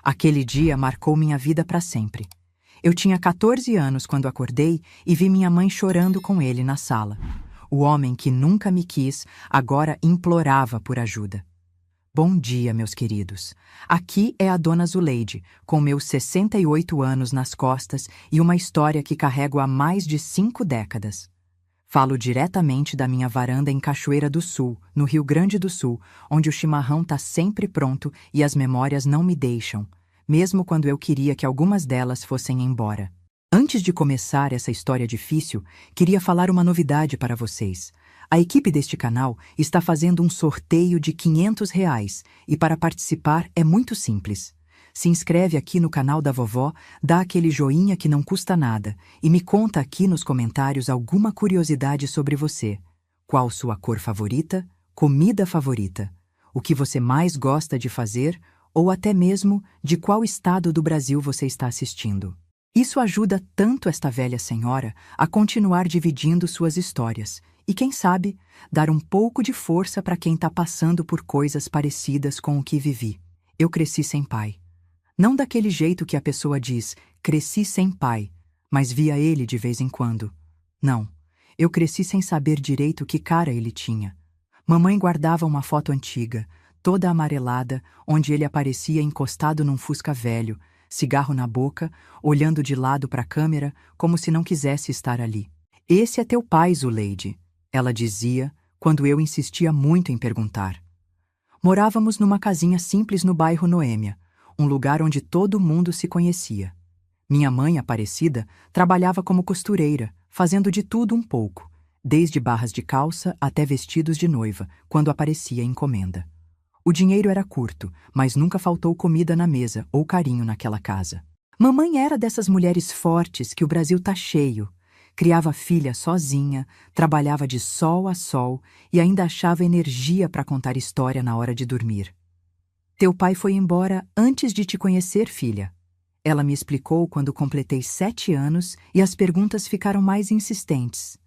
Aquele dia marcou minha vida para sempre. Eu tinha 14 anos quando acordei e vi minha mãe chorando com ele na sala. O homem que nunca me quis agora implorava por ajuda. Bom dia, meus queridos. Aqui é a Dona Zuleide, com meus 68 anos nas costas e uma história que carrego há mais de 5 décadas. Falo diretamente da minha varanda em Cachoeira do Sul, no Rio Grande do Sul, onde o chimarrão está sempre pronto e as memórias não me deixam, mesmo quando eu queria que algumas delas fossem embora. Antes de começar essa história difícil, queria falar uma novidade para vocês. A equipe deste canal está fazendo um sorteio de R$ 500 e para participar é muito simples. Se inscreve aqui no canal da vovó, dá aquele joinha que não custa nada e me conta aqui nos comentários alguma curiosidade sobre você. Qual sua cor favorita, comida favorita, o que você mais gosta de fazer ou até mesmo de qual estado do Brasil você está assistindo. Isso ajuda tanto esta velha senhora a continuar dividindo suas histórias e, quem sabe, dar um pouco de força para quem está passando por coisas parecidas com o que vivi. Eu cresci sem pai. Não daquele jeito que a pessoa diz, cresci sem pai, mas via ele de vez em quando. Não, eu cresci sem saber direito que cara ele tinha. Mamãe guardava uma foto antiga, toda amarelada, onde ele aparecia encostado num Fusca velho, cigarro na boca, olhando de lado para a câmera, como se não quisesse estar ali. Esse é teu pai, Zuleide, ela dizia, quando eu insistia muito em perguntar. Morávamos numa casinha simples no bairro Noêmia, um lugar onde todo mundo se conhecia. Minha mãe, Aparecida, trabalhava como costureira, fazendo de tudo um pouco, desde barras de calça até vestidos de noiva, quando aparecia encomenda. O dinheiro era curto, mas nunca faltou comida na mesa ou carinho naquela casa. Mamãe era dessas mulheres fortes que o Brasil tá cheio. Criava filha sozinha, trabalhava de sol a sol e ainda achava energia para contar história na hora de dormir. Teu pai foi embora antes de te conhecer, filha. Ela me explicou quando completei 7 anos e as perguntas ficaram mais insistentes.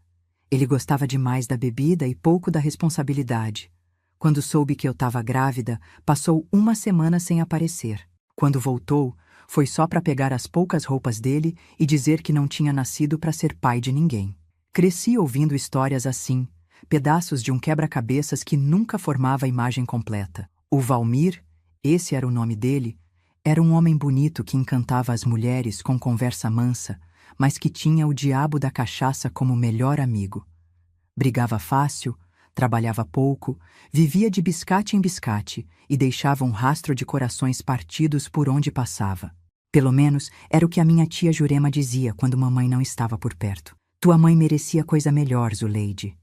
Ele gostava demais da bebida e pouco da responsabilidade. Quando soube que eu estava grávida, passou 1 semana sem aparecer. Quando voltou, foi só para pegar as poucas roupas dele e dizer que não tinha nascido para ser pai de ninguém. Cresci ouvindo histórias assim, pedaços de um quebra-cabeças que nunca formava a imagem completa. O Valmir, esse era o nome dele, era um homem bonito que encantava as mulheres com conversa mansa, mas que tinha o diabo da cachaça como melhor amigo. Brigava fácil, trabalhava pouco, vivia de biscate em biscate e deixava um rastro de corações partidos por onde passava. Pelo menos era o que a minha tia Jurema dizia quando mamãe não estava por perto. Tua mãe merecia coisa melhor, Zuleide.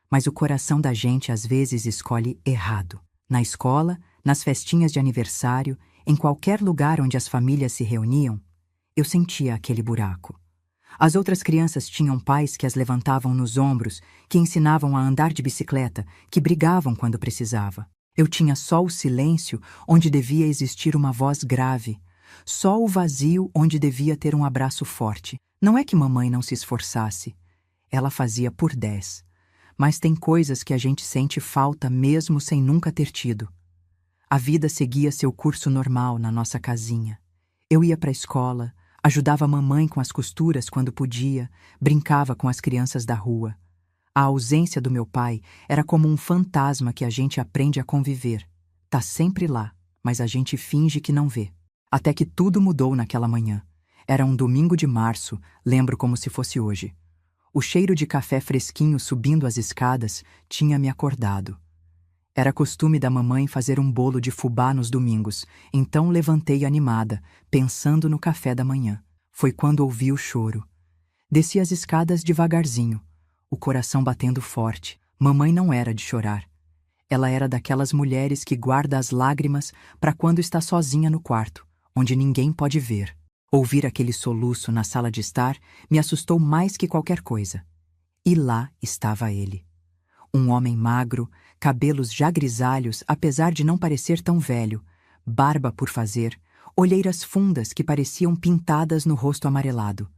Mas o coração da gente às vezes escolhe errado. Na escola, nas festinhas de aniversário, em qualquer lugar onde as famílias se reuniam, eu sentia aquele buraco. As outras crianças tinham pais que as levantavam nos ombros, que ensinavam a andar de bicicleta, que brigavam quando precisava. Eu tinha só o silêncio onde devia existir uma voz grave, só o vazio onde devia ter um abraço forte. Não é que mamãe não se esforçasse. Ela fazia por 10. Mas tem coisas que a gente sente falta mesmo sem nunca ter tido. A vida seguia seu curso normal na nossa casinha. Eu ia para a escola, ajudava a mamãe com as costuras quando podia, brincava com as crianças da rua. A ausência do meu pai era como um fantasma que a gente aprende a conviver. Tá sempre lá, mas a gente finge que não vê. Até que tudo mudou naquela manhã. Era um domingo de março, lembro como se fosse hoje. O cheiro de café fresquinho subindo as escadas tinha me acordado. Era costume da mamãe fazer um bolo de fubá nos domingos, então levantei animada, pensando no café da manhã. Foi quando ouvi o choro. Desci as escadas devagarzinho, o coração batendo forte. Mamãe não era de chorar. Ela era daquelas mulheres que guarda as lágrimas para quando está sozinha no quarto, onde ninguém pode ver. Ouvir aquele soluço na sala de estar me assustou mais que qualquer coisa. E lá estava ele. Um homem magro, cabelos já grisalhos apesar de não parecer tão velho, barba por fazer, olheiras fundas que pareciam pintadas no rosto amarelado.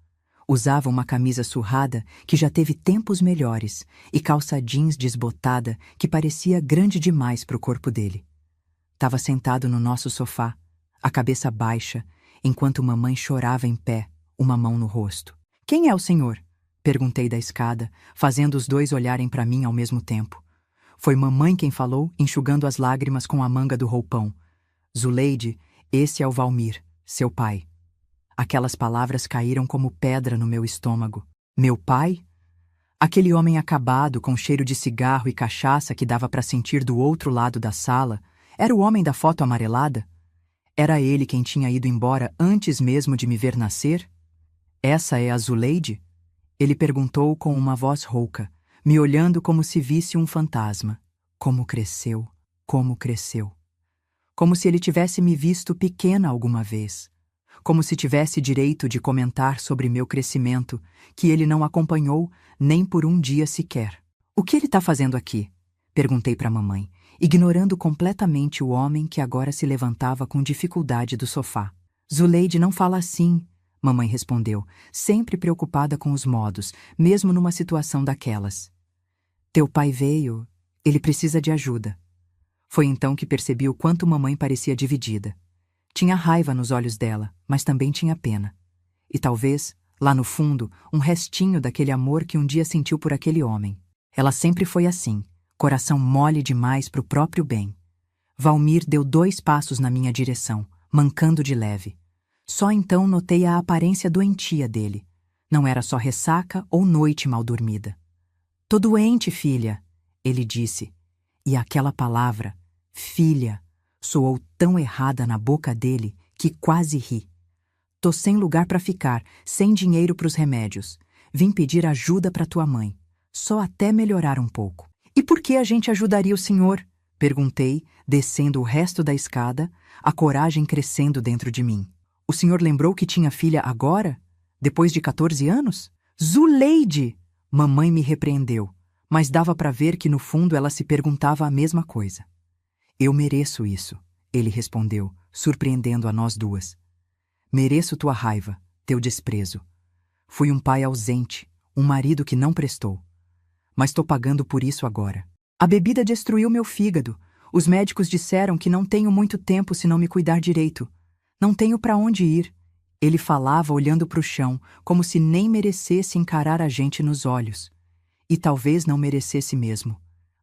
Usava uma camisa surrada que já teve tempos melhores e calça jeans desbotada que parecia grande demais para o corpo dele. Estava sentado no nosso sofá, a cabeça baixa, enquanto mamãe chorava em pé, uma mão no rosto. Quem é o senhor? Perguntei da escada, fazendo os dois olharem para mim ao mesmo tempo. Foi mamãe quem falou, enxugando as lágrimas com a manga do roupão. Zuleide, esse é o Valmir, seu pai. Aquelas palavras caíram como pedra no meu estômago. Meu pai? Aquele homem acabado, com cheiro de cigarro e cachaça que dava para sentir do outro lado da sala, era o homem da foto amarelada? Era ele quem tinha ido embora antes mesmo de me ver nascer? Essa é a Zuleide? Ele perguntou com uma voz rouca, me olhando como se visse um fantasma. Como cresceu, como cresceu. Como se ele tivesse me visto pequena alguma vez. Como se tivesse direito de comentar sobre meu crescimento, que ele não acompanhou nem por um dia sequer. O que ele está fazendo aqui? Perguntei para a mamãe, ignorando completamente o homem que agora se levantava com dificuldade do sofá. Zuleide não fala assim, mamãe respondeu, sempre preocupada com os modos, mesmo numa situação daquelas. Teu pai veio, ele precisa de ajuda. Foi então que percebi o quanto mamãe parecia dividida. Tinha raiva nos olhos dela, mas também tinha pena. E talvez, lá no fundo, um restinho daquele amor que um dia sentiu por aquele homem. Ela sempre foi assim, coração mole demais pro próprio bem. Valmir deu 2 passos na minha direção, mancando de leve. Só então notei a aparência doentia dele. Não era só ressaca ou noite mal dormida. Tô doente, filha, ele disse. E aquela palavra, filha, soou tão errada na boca dele que quase ri. Tô sem lugar para ficar, sem dinheiro pros remédios. Vim pedir ajuda para tua mãe. Só até melhorar um pouco. E por que a gente ajudaria o senhor? Perguntei, descendo o resto da escada, a coragem crescendo dentro de mim. O senhor lembrou que tinha filha agora? Depois de 14 anos? Zuleide! Mamãe me repreendeu, mas dava para ver que no fundo ela se perguntava a mesma coisa. Eu mereço isso, ele respondeu, surpreendendo a nós duas. Mereço tua raiva, teu desprezo. Fui um pai ausente, um marido que não prestou. Mas tô pagando por isso agora. A bebida destruiu meu fígado. Os médicos disseram que não tenho muito tempo se não me cuidar direito. Não tenho para onde ir. Ele falava olhando para o chão, como se nem merecesse encarar a gente nos olhos. E talvez não merecesse mesmo.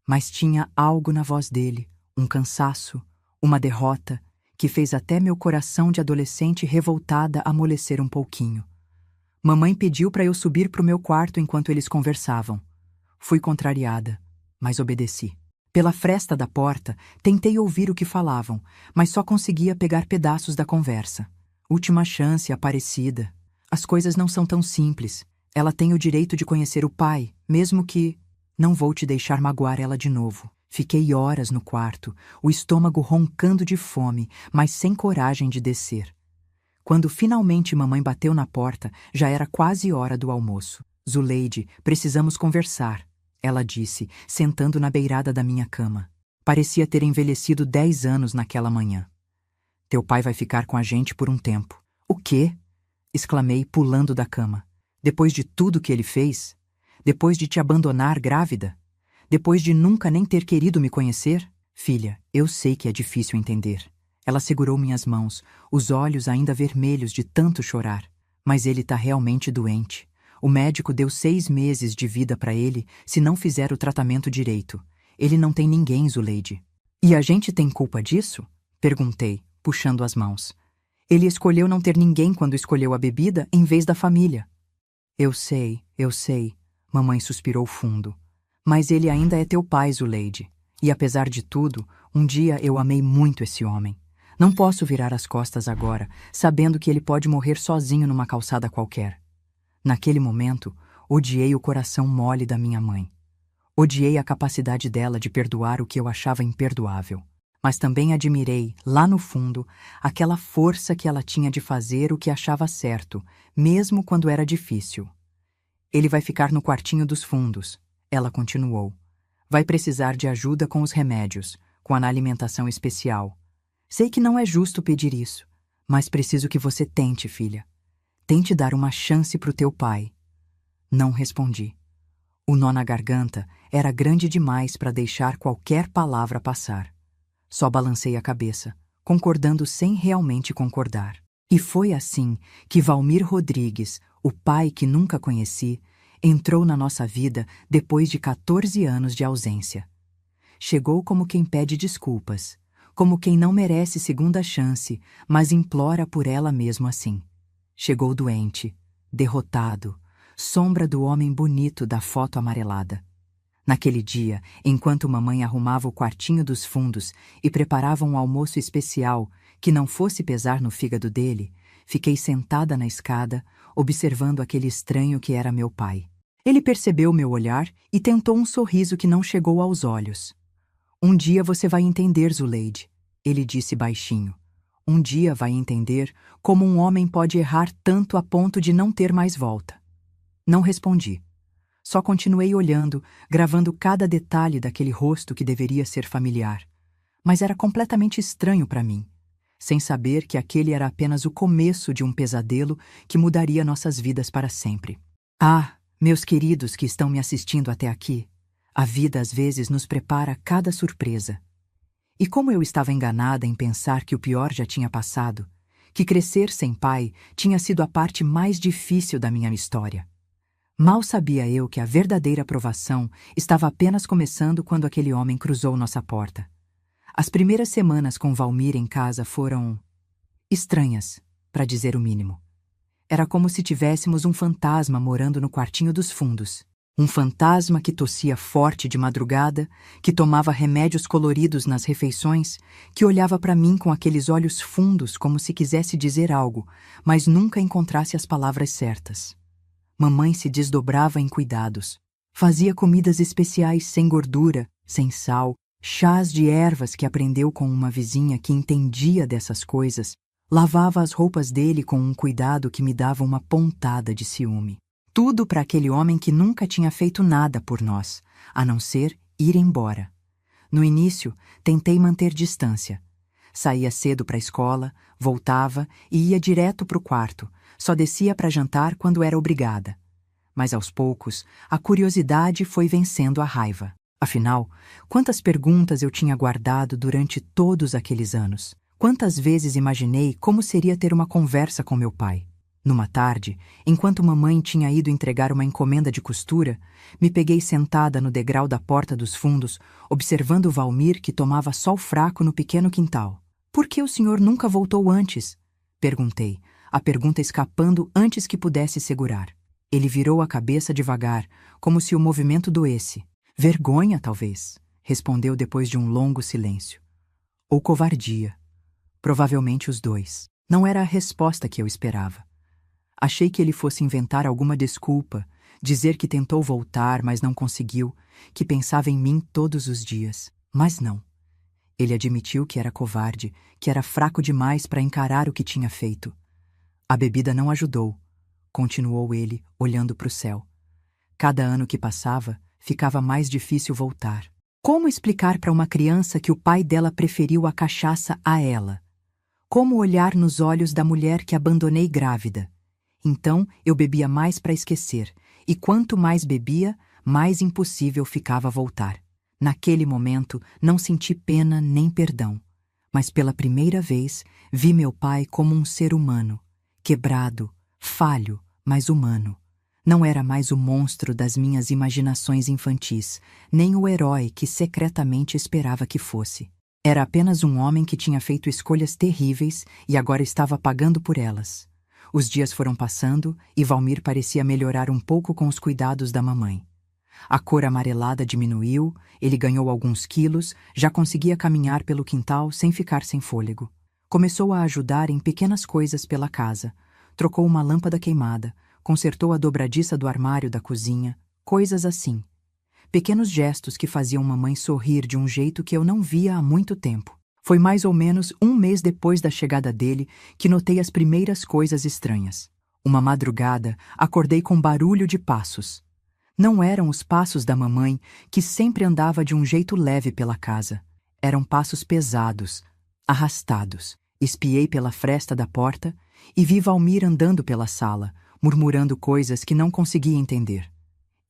Mas tinha algo na voz dele, um cansaço, uma derrota, que fez até meu coração de adolescente revoltada amolecer um pouquinho. Mamãe pediu para eu subir para o meu quarto enquanto eles conversavam. Fui contrariada, mas obedeci. Pela fresta da porta, tentei ouvir o que falavam, mas só conseguia pegar pedaços da conversa. Última chance, Aparecida. As coisas não são tão simples. Ela tem o direito de conhecer o pai, mesmo que... Não vou te deixar magoar ela de novo. Fiquei horas no quarto, o estômago roncando de fome, mas sem coragem de descer. Quando finalmente mamãe bateu na porta, já era quase hora do almoço. Zuleide, precisamos conversar, ela disse, sentando na beirada da minha cama. Parecia ter envelhecido 10 anos naquela manhã. Teu pai vai ficar com a gente por um tempo. O quê? Exclamei, pulando da cama. Depois de tudo que ele fez? Depois de te abandonar grávida? Depois de nunca nem ter querido me conhecer? Filha, eu sei que é difícil entender. Ela segurou minhas mãos, os olhos ainda vermelhos de tanto chorar. Mas ele tá realmente doente. O médico deu 6 meses de vida para ele se não fizer o tratamento direito. Ele não tem ninguém, Zuleide. E a gente tem culpa disso? Perguntei, puxando as mãos. Ele escolheu não ter ninguém quando escolheu a bebida em vez da família. Eu sei, mamãe suspirou fundo. Mas ele ainda é teu pai, Zuleide. E apesar de tudo, um dia eu amei muito esse homem. Não posso virar as costas agora, sabendo que ele pode morrer sozinho numa calçada qualquer. Naquele momento, odiei o coração mole da minha mãe. Odiei a capacidade dela de perdoar o que eu achava imperdoável. Mas também admirei, lá no fundo, aquela força que ela tinha de fazer o que achava certo, mesmo quando era difícil. Ele vai ficar no quartinho dos fundos, ela continuou. Vai precisar de ajuda com os remédios, com a alimentação especial. Sei que não é justo pedir isso, mas preciso que você tente, filha. Tente dar uma chance pro teu pai. Não respondi. O nó na garganta era grande demais para deixar qualquer palavra passar. Só balancei a cabeça, concordando sem realmente concordar. E foi assim que Valmir Rodrigues, o pai que nunca conheci, entrou na nossa vida depois de 14 anos de ausência. Chegou como quem pede desculpas, como quem não merece segunda chance, mas implora por ela mesmo assim. Chegou doente, derrotado, sombra do homem bonito da foto amarelada. Naquele dia, enquanto mamãe arrumava o quartinho dos fundos e preparava um almoço especial que não fosse pesar no fígado dele, fiquei sentada na escada, observando aquele estranho que era meu pai. Ele percebeu meu olhar e tentou um sorriso que não chegou aos olhos. Um dia você vai entender, Zuleide, ele disse baixinho. Um dia vai entender como um homem pode errar tanto a ponto de não ter mais volta. Não respondi. Só continuei olhando, gravando cada detalhe daquele rosto que deveria ser familiar. Mas era completamente estranho para mim, sem saber que aquele era apenas o começo de um pesadelo que mudaria nossas vidas para sempre. Ah, meus queridos que estão me assistindo até aqui, a vida às vezes nos prepara cada surpresa. E como eu estava enganada em pensar que o pior já tinha passado, que crescer sem pai tinha sido a parte mais difícil da minha história. Mal sabia eu que a verdadeira provação estava apenas começando quando aquele homem cruzou nossa porta. As primeiras semanas com Valmir em casa foram estranhas, para dizer o mínimo. Era como se tivéssemos um fantasma morando no quartinho dos fundos. Um fantasma que tossia forte de madrugada, que tomava remédios coloridos nas refeições, que olhava para mim com aqueles olhos fundos como se quisesse dizer algo, mas nunca encontrasse as palavras certas. Mamãe se desdobrava em cuidados. Fazia comidas especiais sem gordura, sem sal, chás de ervas que aprendeu com uma vizinha que entendia dessas coisas, lavava as roupas dele com um cuidado que me dava uma pontada de ciúme. Tudo para aquele homem que nunca tinha feito nada por nós, a não ser ir embora. No início, tentei manter distância. Saía cedo para a escola, voltava e ia direto para o quarto, só descia para jantar quando era obrigada. Mas aos poucos, a curiosidade foi vencendo a raiva. Afinal, quantas perguntas eu tinha guardado durante todos aqueles anos? Quantas vezes imaginei como seria ter uma conversa com meu pai? Numa tarde, enquanto mamãe tinha ido entregar uma encomenda de costura, me peguei sentada no degrau da porta dos fundos, observando Valmir que tomava sol fraco no pequeno quintal. "Por que o senhor nunca voltou antes?" perguntei, a pergunta escapando antes que pudesse segurar. Ele virou a cabeça devagar, como se o movimento doesse. "Vergonha, talvez", respondeu depois de um longo silêncio. "Ou covardia. Provavelmente os dois." Não era a resposta que eu esperava. Achei que ele fosse inventar alguma desculpa, dizer que tentou voltar, mas não conseguiu, que pensava em mim todos os dias. Mas não. Ele admitiu que era covarde, que era fraco demais para encarar o que tinha feito. "A bebida não ajudou", continuou ele, olhando para o céu. "Cada ano que passava, ficava mais difícil voltar. Como explicar para uma criança que o pai dela preferiu a cachaça a ela? Como olhar nos olhos da mulher que abandonei grávida? Então eu bebia mais para esquecer, e quanto mais bebia, mais impossível ficava voltar. Naquele momento, não senti pena nem perdão, mas pela primeira vez vi meu pai como um ser humano, quebrado, falho, mas humano. Não era mais o monstro das minhas imaginações infantis, nem o herói que secretamente esperava que fosse. Era apenas um homem que tinha feito escolhas terríveis e agora estava pagando por elas. Os dias foram passando e Valmir parecia melhorar um pouco com os cuidados da mamãe. A cor amarelada diminuiu, ele ganhou alguns quilos, já conseguia caminhar pelo quintal sem ficar sem fôlego. Começou a ajudar em pequenas coisas pela casa. Trocou uma lâmpada queimada, consertou a dobradiça do armário da cozinha, coisas assim. Pequenos gestos que faziam mamãe sorrir de um jeito que eu não via há muito tempo. Foi mais ou menos um mês depois da chegada dele que notei as primeiras coisas estranhas. Uma madrugada, acordei com barulho de passos. Não eram os passos da mamãe, que sempre andava de um jeito leve pela casa. Eram passos pesados, arrastados. Espiei pela fresta da porta e vi Valmir andando pela sala, murmurando coisas que não conseguia entender.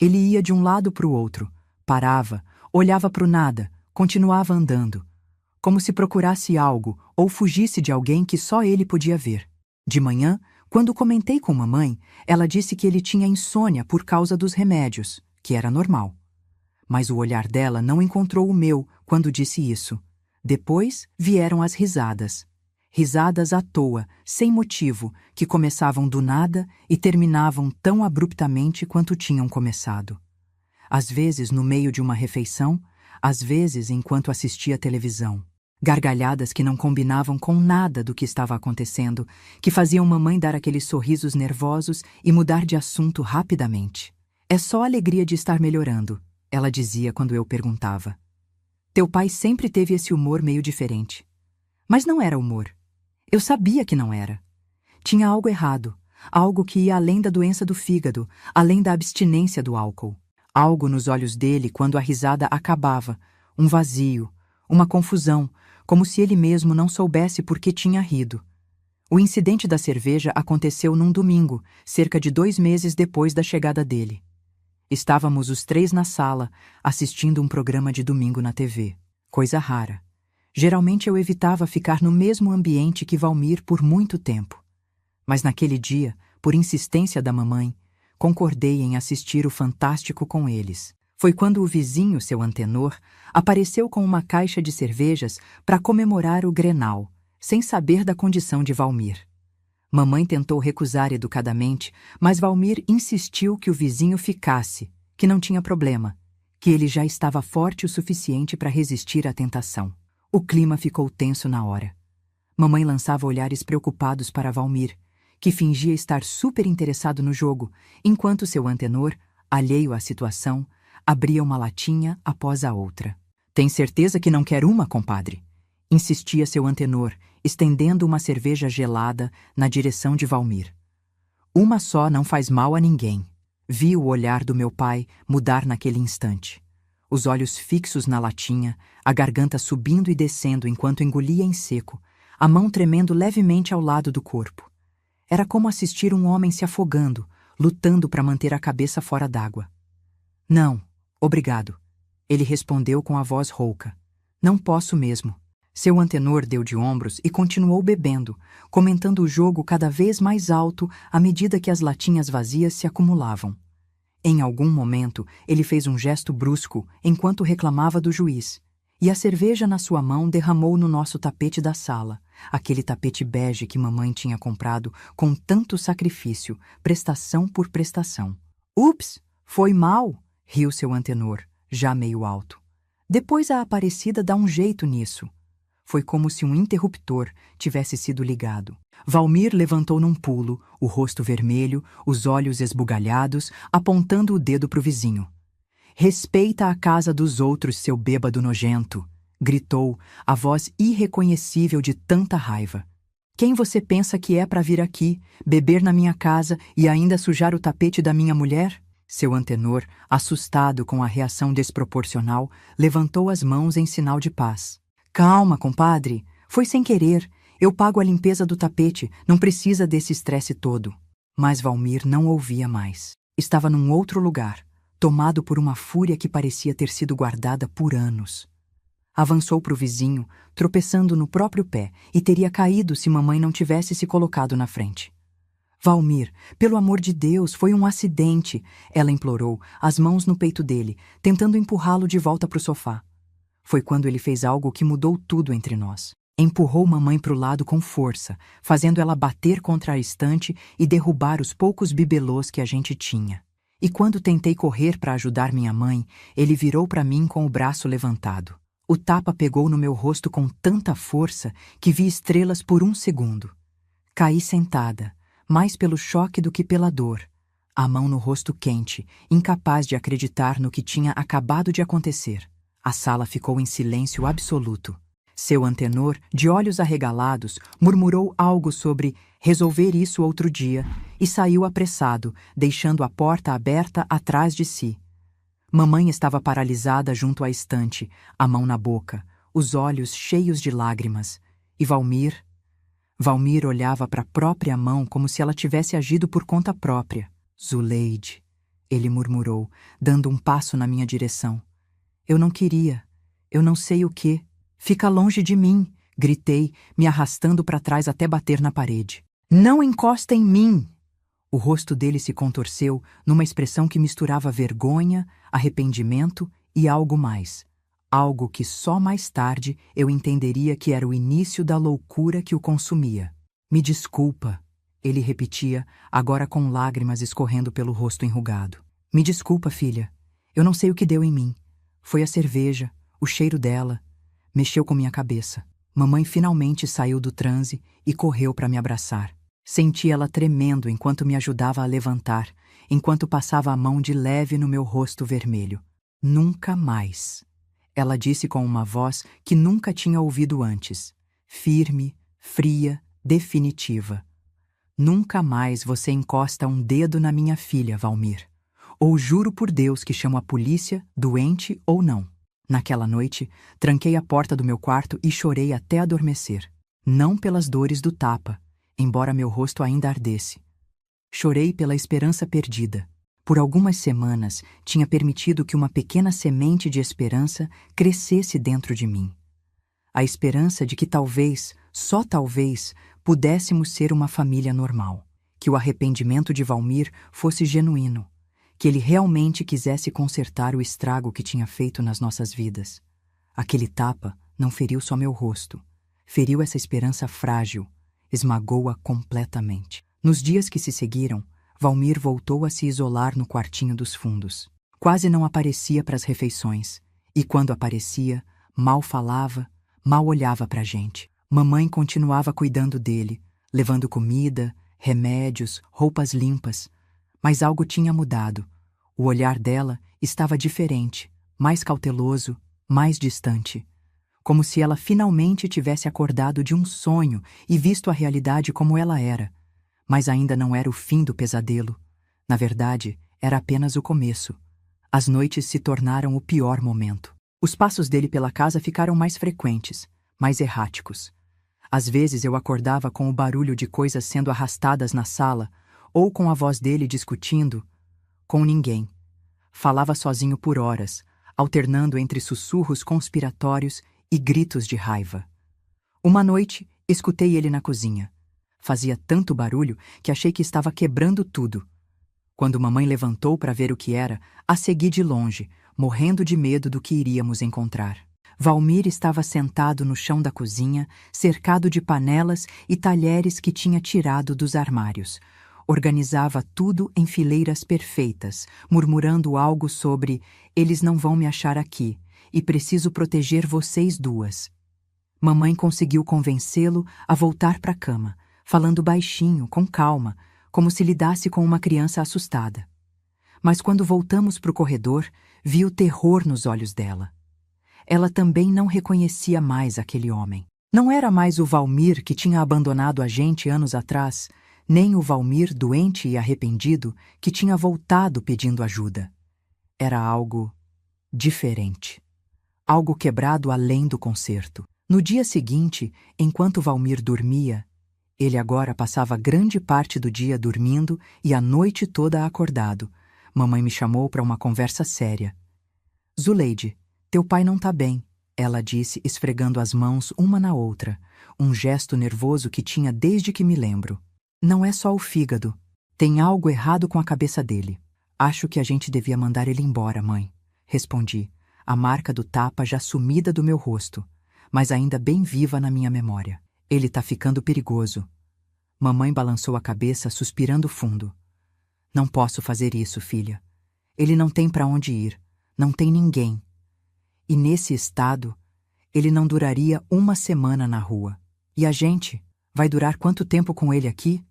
Ele ia de um lado para o outro, parava, olhava para o nada, continuava andando. como se procurasse algo ou fugisse de alguém que só ele podia ver. De manhã, quando comentei com mamãe, ela disse que ele tinha insônia por causa dos remédios, que era normal. Mas o olhar dela não encontrou o meu quando disse isso. Depois vieram as risadas. Risadas à toa, sem motivo, que começavam do nada e terminavam tão abruptamente quanto tinham começado. Às vezes no meio de uma refeição, às vezes enquanto assistia televisão. Gargalhadas que não combinavam com nada do que estava acontecendo, que faziam mamãe dar aqueles sorrisos nervosos e mudar de assunto rapidamente. É só a alegria de estar melhorando, ela dizia quando eu perguntava. Teu pai sempre teve esse humor meio diferente. Mas não era humor. Eu sabia que não era. Tinha algo errado, algo que ia além da doença do fígado, além da abstinência do álcool. Algo nos olhos dele quando a risada acabava, um vazio, uma confusão, como se ele mesmo não soubesse por que tinha rido. O incidente da cerveja aconteceu num domingo, cerca de 2 meses depois da chegada dele. Estávamos os 3 na sala, assistindo um programa de domingo na TV. Coisa rara. Geralmente eu evitava ficar no mesmo ambiente que Valmir por muito tempo. Mas naquele dia, por insistência da mamãe, concordei em assistir o Fantástico com eles. Foi quando o vizinho, seu Antenor, apareceu com uma caixa de cervejas para comemorar o Grenal, sem saber da condição de Valmir. Mamãe tentou recusar educadamente, mas Valmir insistiu que o vizinho ficasse, que não tinha problema, que ele já estava forte o suficiente para resistir à tentação. O clima ficou tenso na hora. Mamãe lançava olhares preocupados para Valmir, que fingia estar super interessado no jogo, enquanto seu Antenor, alheio à situação, abria uma latinha após a outra. Tem certeza que não quer uma, compadre? Insistia seu Antenor, estendendo uma cerveja gelada na direção de Valmir. Uma só não faz mal a ninguém. Vi o olhar do meu pai mudar naquele instante. Os olhos fixos na latinha, a garganta subindo e descendo enquanto engolia em seco, a mão tremendo levemente ao lado do corpo. Era como assistir um homem se afogando, lutando para manter a cabeça fora d'água. Não, obrigado, ele respondeu com a voz rouca. Não posso mesmo. Seu Antenor deu de ombros e continuou bebendo, comentando o jogo cada vez mais alto à medida que as latinhas vazias se acumulavam. Em algum momento, ele fez um gesto brusco enquanto reclamava do juiz, e a cerveja na sua mão derramou no nosso tapete da sala, aquele tapete bege que mamãe tinha comprado com tanto sacrifício, prestação por prestação. Ups, foi mal, riu seu Antenor, já meio alto. Depois a Aparecida dá um jeito nisso. Foi como se um interruptor tivesse sido ligado. Valmir levantou num pulo, o rosto vermelho, os olhos esbugalhados, apontando o dedo para o vizinho. Respeita a casa dos outros, seu bêbado nojento, gritou, a voz irreconhecível de tanta raiva. Quem você pensa que é para vir aqui, beber na minha casa e ainda sujar o tapete da minha mulher? Seu Antenor, assustado com a reação desproporcional, levantou as mãos em sinal de paz. Calma, compadre. Foi sem querer. Eu pago a limpeza do tapete. Não precisa desse estresse todo. Mas Valmir não ouvia mais. Estava num outro lugar, tomado por uma fúria que parecia ter sido guardada por anos. Avançou para o vizinho, tropeçando no próprio pé, e teria caído se mamãe não tivesse se colocado na frente. Valmir, pelo amor de Deus, foi um acidente, ela implorou, as mãos no peito dele, tentando empurrá-lo de volta para o sofá. Foi quando ele fez algo que mudou tudo entre nós. Empurrou mamãe para o lado com força, fazendo ela bater contra a estante e derrubar os poucos bibelôs que a gente tinha. E quando tentei correr para ajudar minha mãe, ele virou para mim com o braço levantado. O tapa pegou no meu rosto com tanta força que vi estrelas por 1 segundo. Caí sentada, mais pelo choque do que pela dor, a mão no rosto quente, incapaz de acreditar no que tinha acabado de acontecer. A sala ficou em silêncio absoluto. Seu Antenor, de olhos arregalados, murmurou algo sobre resolver isso outro dia e saiu apressado, deixando a porta aberta atrás de si. Mamãe estava paralisada junto à estante, a mão na boca, os olhos cheios de lágrimas. E Valmir olhava para a própria mão como se ela tivesse agido por conta própria. Zuleide, ele murmurou, dando um passo na minha direção. Eu não queria, eu não sei o que, Fica longe de mim, gritei, me arrastando para trás até bater na parede. Não encosta em mim! O rosto dele se contorceu numa expressão que misturava vergonha, arrependimento e algo mais. Algo que só mais tarde eu entenderia que era o início da loucura que o consumia. Me desculpa, ele repetia, agora com lágrimas escorrendo pelo rosto enrugado. Me desculpa, filha. Eu não sei o que deu em mim. Foi a cerveja, o cheiro dela. Mexeu com minha cabeça. Mamãe finalmente saiu do transe e correu para me abraçar. Senti ela tremendo enquanto me ajudava a levantar, enquanto passava a mão de leve no meu rosto vermelho. Nunca mais. Ela disse com uma voz que nunca tinha ouvido antes. Firme, fria, definitiva. Nunca mais você encosta um dedo na minha filha, Valmir. Ou juro por Deus que chamo a polícia, doente ou não. Naquela noite, tranquei a porta do meu quarto e chorei até adormecer. Não pelas dores do tapa, embora meu rosto ainda ardesse. Chorei pela esperança perdida. Por algumas semanas, tinha permitido que uma pequena semente de esperança crescesse dentro de mim. A esperança de que talvez, só talvez, pudéssemos ser uma família normal. Que o arrependimento de Valmir fosse genuíno. Que ele realmente quisesse consertar o estrago que tinha feito nas nossas vidas. Aquele tapa não feriu só meu rosto. Feriu essa esperança frágil. Esmagou-a completamente. Nos dias que se seguiram, Valmir voltou a se isolar no quartinho dos fundos. Quase não aparecia para as refeições. E quando aparecia, mal falava, mal olhava para a gente. Mamãe continuava cuidando dele, levando comida, remédios, roupas limpas. Mas algo tinha mudado. O olhar dela estava diferente, mais cauteloso, mais distante. Como se ela finalmente tivesse acordado de um sonho e visto a realidade como ela era. Mas ainda não era o fim do pesadelo. Na verdade, era apenas o começo. As noites se tornaram o pior momento. Os passos dele pela casa ficaram mais frequentes, mais erráticos. Às vezes eu acordava com o barulho de coisas sendo arrastadas na sala, ou com a voz dele discutindo com ninguém. Falava sozinho por horas, alternando entre sussurros conspiratórios e gritos de raiva. Uma noite, escutei ele na cozinha. Fazia tanto barulho que achei que estava quebrando tudo. Quando mamãe levantou para ver o que era, a segui de longe, morrendo de medo do que iríamos encontrar. Valmir estava sentado no chão da cozinha, cercado de panelas e talheres que tinha tirado dos armários. Organizava tudo em fileiras perfeitas, murmurando algo sobre "eles não vão me achar aqui, e preciso proteger vocês duas". Mamãe conseguiu convencê-lo a voltar para a cama, falando baixinho, com calma, como se lidasse com uma criança assustada. Mas quando voltamos para o corredor, vi o terror nos olhos dela. Ela também não reconhecia mais aquele homem. Não era mais o Valmir que tinha abandonado a gente anos atrás, nem o Valmir doente e arrependido que tinha voltado pedindo ajuda. Era algo diferente. Algo quebrado além do conserto. No dia seguinte, enquanto Valmir dormia, ele agora passava grande parte do dia dormindo e a noite toda acordado. Mamãe me chamou para uma conversa séria. "Zuleide, teu pai não tá bem", ela disse, esfregando as mãos uma na outra, um gesto nervoso que tinha desde que me lembro. "Não é só o fígado. Tem algo errado com a cabeça dele. Acho que a gente devia mandar ele embora, mãe", respondi, a marca do tapa já sumida do meu rosto, mas ainda bem viva na minha memória. "Ele tá ficando perigoso." Mamãe balançou a cabeça, suspirando fundo. "Não posso fazer isso, filha. Ele não tem para onde ir. Não tem ninguém. E nesse estado, ele não duraria uma semana na rua. E a gente? Vai durar quanto tempo com ele aqui?"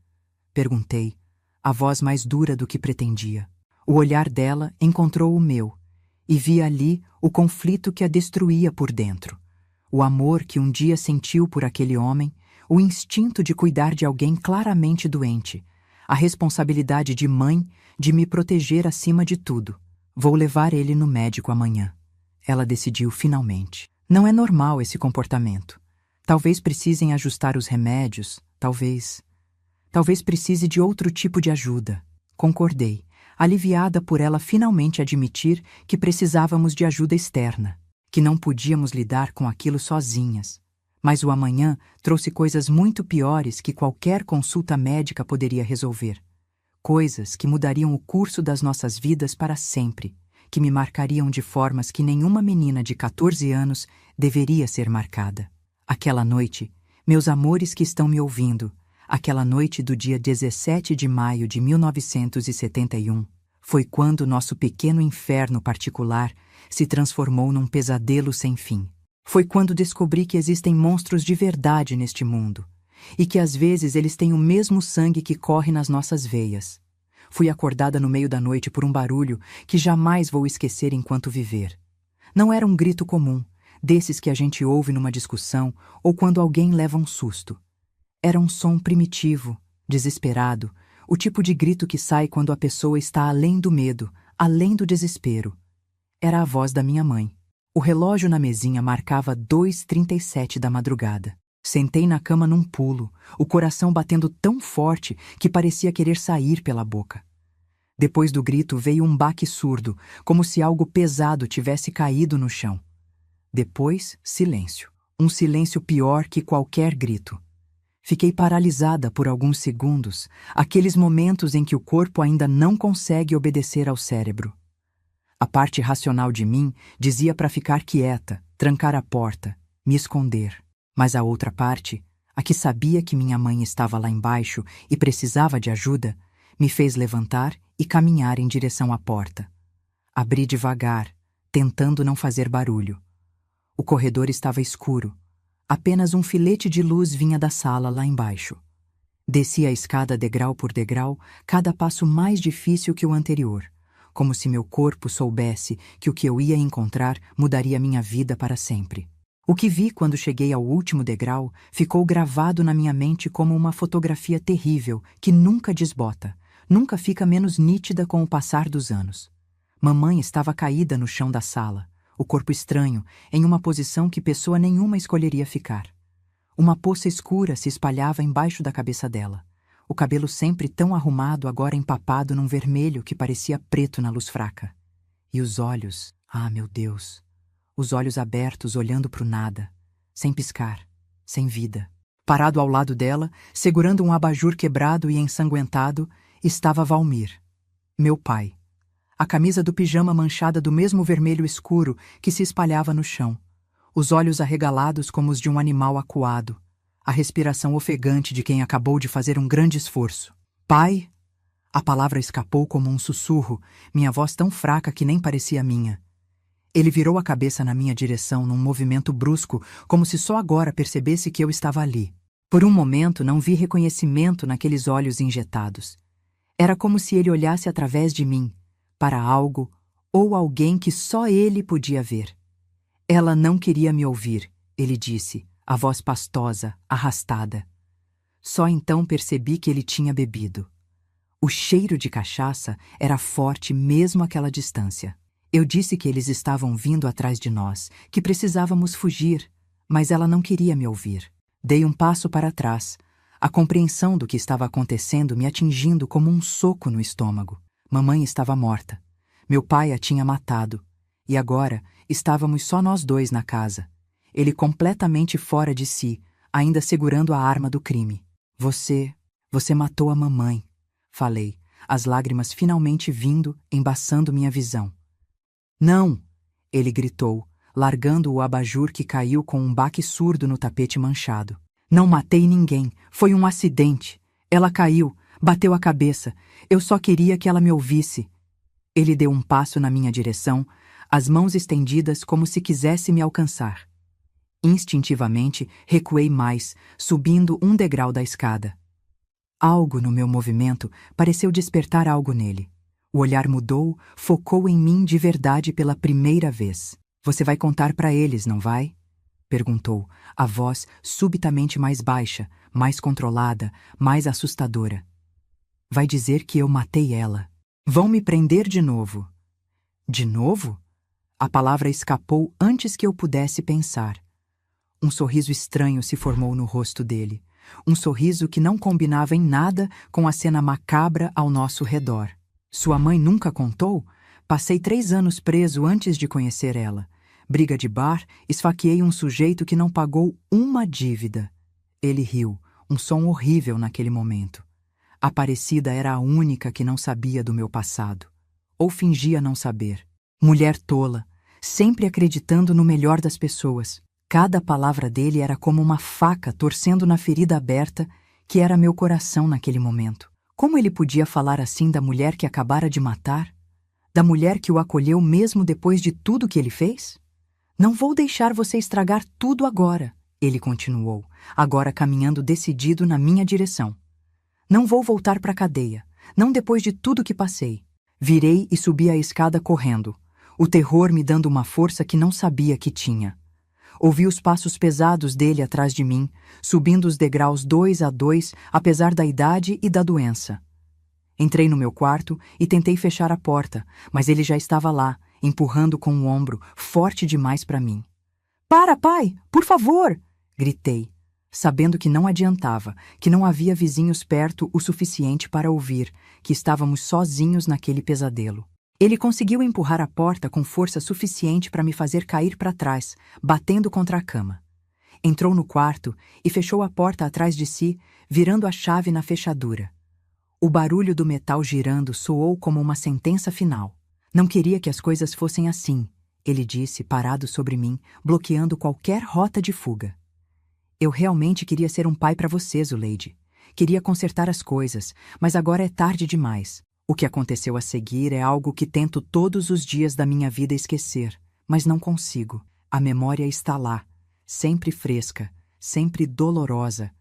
Perguntei, a voz mais dura do que pretendia. O olhar dela encontrou o meu, e vi ali o conflito que a destruía por dentro. O amor que um dia sentiu por aquele homem, o instinto de cuidar de alguém claramente doente, a responsabilidade de mãe de me proteger acima de tudo. "Vou levar ele no médico amanhã", ela decidiu finalmente. "Não é normal esse comportamento. Talvez precisem ajustar os remédios, talvez precise de outro tipo de ajuda." Concordei, aliviada por ela finalmente admitir que precisávamos de ajuda externa. que não podíamos lidar com aquilo sozinhas. Mas o amanhã trouxe coisas muito piores que qualquer consulta médica poderia resolver. Coisas que mudariam o curso das nossas vidas para sempre, que me marcariam de formas que nenhuma menina de 14 anos deveria ser marcada. Aquela noite, meus amores que estão me ouvindo, aquela noite do dia 17 de maio de 1971, foi quando nosso pequeno inferno particular se transformou num pesadelo sem fim. Foi quando descobri que existem monstros de verdade neste mundo, e que às vezes eles têm o mesmo sangue que corre nas nossas veias. Fui acordada no meio da noite por um barulho que jamais vou esquecer enquanto viver. Não era um grito comum, desses que a gente ouve numa discussão ou quando alguém leva um susto. Era um som primitivo, desesperado, o tipo de grito que sai quando a pessoa está além do medo, além do desespero. Era a voz da minha mãe. O relógio na mesinha marcava 2h37 da madrugada. Sentei na cama num pulo, o coração batendo tão forte que parecia querer sair pela boca. Depois do grito veio um baque surdo, como se algo pesado tivesse caído no chão. Depois, silêncio. Um silêncio pior que qualquer grito. Fiquei paralisada por alguns segundos, aqueles momentos em que o corpo ainda não consegue obedecer ao cérebro. A parte racional de mim dizia para ficar quieta, trancar a porta, me esconder. Mas a outra parte, a que sabia que minha mãe estava lá embaixo e precisava de ajuda, me fez levantar e caminhar em direção à porta. Abri devagar, tentando não fazer barulho. O corredor estava escuro. Apenas um filete de luz vinha da sala lá embaixo. Desci a escada degrau por degrau, cada passo mais difícil que o anterior, como se meu corpo soubesse que o que eu ia encontrar mudaria minha vida para sempre. O que vi quando cheguei ao último degrau ficou gravado na minha mente como uma fotografia terrível que nunca desbota, nunca fica menos nítida com o passar dos anos. Mamãe estava caída no chão da sala, o corpo estranho, em uma posição que pessoa nenhuma escolheria ficar. Uma poça escura se espalhava embaixo da cabeça dela. O cabelo sempre tão arrumado, agora empapado num vermelho que parecia preto na luz fraca. E os olhos, meu Deus, os olhos abertos olhando para o nada, sem piscar, sem vida. Parado ao lado dela, segurando um abajur quebrado e ensanguentado, estava Valmir, meu pai. A camisa do pijama manchada do mesmo vermelho escuro que se espalhava no chão. Os olhos arregalados como os de um animal acuado. A respiração ofegante de quem acabou de fazer um grande esforço. Pai? A palavra escapou como um sussurro, minha voz tão fraca que nem parecia minha. Ele virou a cabeça na minha direção num movimento brusco, como se só agora percebesse que eu estava ali. Por um momento não vi reconhecimento naqueles olhos injetados. Era como se ele olhasse através de mim, para algo ou alguém que só ele podia ver. Ela não queria me ouvir, ele disse, a voz pastosa, arrastada. Só então percebi que ele tinha bebido. O cheiro de cachaça era forte mesmo àquela distância. Eu disse que eles estavam vindo atrás de nós, que precisávamos fugir, mas ela não queria me ouvir. Dei um passo para trás, a compreensão do que estava acontecendo me atingindo como um soco no estômago. Mamãe estava morta. Meu pai a tinha matado. E agora estávamos só nós dois na casa. Ele completamente fora de si, ainda segurando a arma do crime. Você matou a mamãe, falei, as lágrimas finalmente vindo, embaçando minha visão. Não! Ele gritou, largando o abajur que caiu com um baque surdo no tapete manchado. Não matei ninguém, foi um acidente. Ela caiu, bateu a cabeça. Eu só queria que ela me ouvisse. Ele deu um passo na minha direção, as mãos estendidas como se quisesse me alcançar. Instintivamente, recuei mais, subindo um degrau da escada. Algo no meu movimento pareceu despertar algo nele. O olhar mudou, focou em mim de verdade pela primeira vez. Você vai contar para eles, não vai? Perguntou, a voz subitamente mais baixa, mais controlada, mais assustadora. Vai dizer que eu matei ela. Vão me prender de novo. De novo? A palavra escapou antes que eu pudesse pensar. Um sorriso estranho se formou no rosto dele. Um sorriso que não combinava em nada com a cena macabra ao nosso redor. Sua mãe nunca contou? Passei 3 anos preso antes de conhecer ela. Briga de bar, esfaqueei um sujeito que não pagou uma dívida. Ele riu, um som horrível naquele momento. Aparecida era a única que não sabia do meu passado. Ou fingia não saber. Mulher tola, sempre acreditando no melhor das pessoas. Cada palavra dele era como uma faca torcendo na ferida aberta que era meu coração naquele momento. Como ele podia falar assim da mulher que acabara de matar? Da mulher que o acolheu mesmo depois de tudo que ele fez? Não vou deixar você estragar tudo agora, ele continuou, agora caminhando decidido na minha direção. Não vou voltar para a cadeia, não depois de tudo que passei. Virei e subi a escada correndo, o terror me dando uma força que não sabia que tinha. Ouvi os passos pesados dele atrás de mim, subindo os degraus 2 a 2, apesar da idade e da doença. Entrei no meu quarto e tentei fechar a porta, mas ele já estava lá, empurrando com o ombro, forte demais para mim. Para, pai! Por favor! Gritei, sabendo que não adiantava, que não havia vizinhos perto o suficiente para ouvir, que estávamos sozinhos naquele pesadelo. Ele conseguiu empurrar a porta com força suficiente para me fazer cair para trás, batendo contra a cama. Entrou no quarto e fechou a porta atrás de si, virando a chave na fechadura. O barulho do metal girando soou como uma sentença final. Não queria que as coisas fossem assim, ele disse, parado sobre mim, bloqueando qualquer rota de fuga. Eu realmente queria ser um pai para você, Zuleide. Queria consertar as coisas, mas agora é tarde demais. O que aconteceu a seguir é algo que tento todos os dias da minha vida esquecer, mas não consigo. A memória está lá, sempre fresca, sempre dolorosa,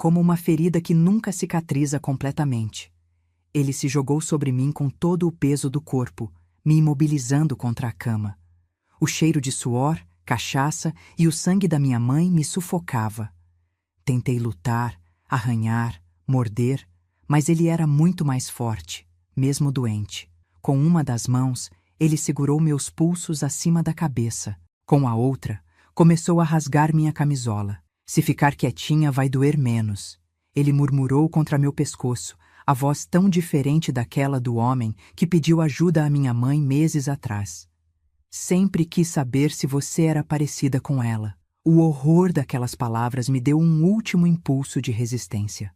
como uma ferida que nunca cicatriza completamente. Ele se jogou sobre mim com todo o peso do corpo, me imobilizando contra a cama. O cheiro de suor, cachaça e o sangue da minha mãe me sufocava. Tentei lutar, arranhar, morder, mas ele era muito mais forte. Mesmo doente. Com uma das mãos, ele segurou meus pulsos acima da cabeça. Com a outra, começou a rasgar minha camisola. Se ficar quietinha vai doer menos. Ele murmurou contra meu pescoço, a voz tão diferente daquela do homem que pediu ajuda à minha mãe meses atrás. Sempre quis saber se você era parecida com ela. O horror daquelas palavras me deu um último impulso de resistência.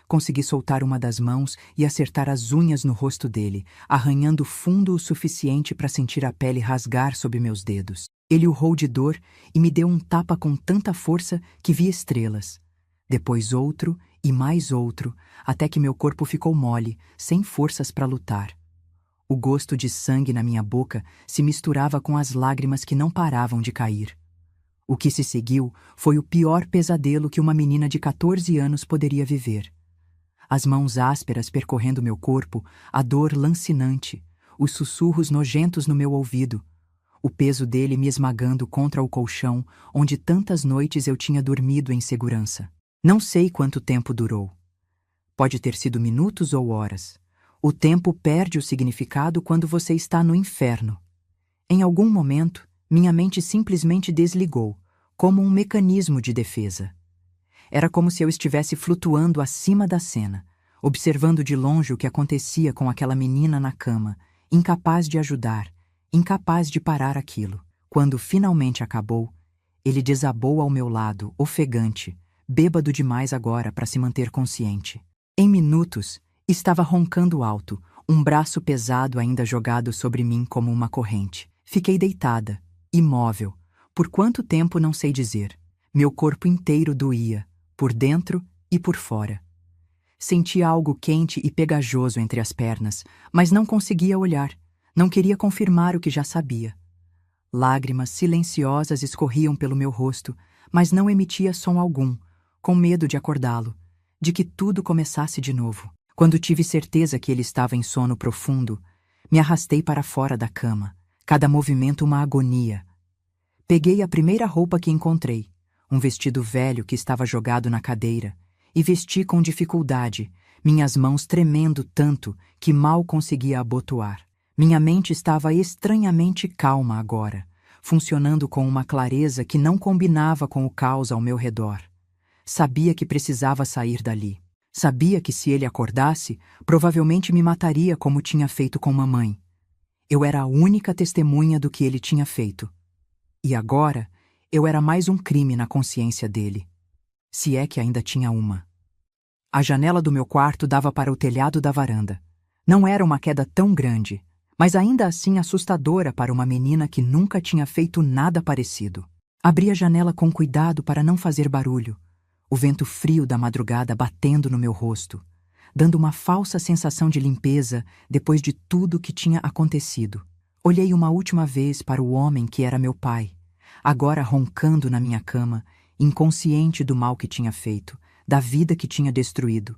Consegui soltar uma das mãos e acertar as unhas no rosto dele, arranhando fundo o suficiente para sentir a pele rasgar sob meus dedos. Ele urrou de dor e me deu um tapa com tanta força que vi estrelas. Depois outro e mais outro, até que meu corpo ficou mole, sem forças para lutar. O gosto de sangue na minha boca se misturava com as lágrimas que não paravam de cair. O que se seguiu foi o pior pesadelo que uma menina de 14 anos poderia viver. As mãos ásperas percorrendo meu corpo, a dor lancinante, os sussurros nojentos no meu ouvido, o peso dele me esmagando contra o colchão onde tantas noites eu tinha dormido em segurança. Não sei quanto tempo durou. Pode ter sido minutos ou horas. O tempo perde o significado quando você está no inferno. Em algum momento, minha mente simplesmente desligou, como um mecanismo de defesa. Era como se eu estivesse flutuando acima da cena, observando de longe o que acontecia com aquela menina na cama, incapaz de ajudar, incapaz de parar aquilo. Quando finalmente acabou, ele desabou ao meu lado, ofegante, bêbado demais agora para se manter consciente. Em minutos, estava roncando alto, um braço pesado ainda jogado sobre mim como uma corrente. Fiquei deitada, imóvel. Por quanto tempo não sei dizer. Meu corpo inteiro doía, por dentro e por fora. Sentia algo quente e pegajoso entre as pernas, mas não conseguia olhar. Não queria confirmar o que já sabia. Lágrimas silenciosas escorriam pelo meu rosto, mas não emitia som algum, com medo de acordá-lo, de que tudo começasse de novo. Quando tive certeza que ele estava em sono profundo, me arrastei para fora da cama, cada movimento uma agonia. Peguei a primeira roupa que encontrei, um vestido velho que estava jogado na cadeira, e vesti com dificuldade, minhas mãos tremendo tanto que mal conseguia abotoar. Minha mente estava estranhamente calma agora, funcionando com uma clareza que não combinava com o caos ao meu redor. Sabia que precisava sair dali. Sabia que se ele acordasse, provavelmente me mataria como tinha feito com mamãe. Eu era a única testemunha do que ele tinha feito. E agora, eu era mais um crime na consciência dele. Se é que ainda tinha uma. A janela do meu quarto dava para o telhado da varanda. Não era uma queda tão grande, mas ainda assim assustadora para uma menina que nunca tinha feito nada parecido. Abri a janela com cuidado para não fazer barulho, o vento frio da madrugada batendo no meu rosto, dando uma falsa sensação de limpeza depois de tudo que tinha acontecido. Olhei uma última vez para o homem que era meu pai, agora roncando na minha cama, inconsciente do mal que tinha feito, da vida que tinha destruído.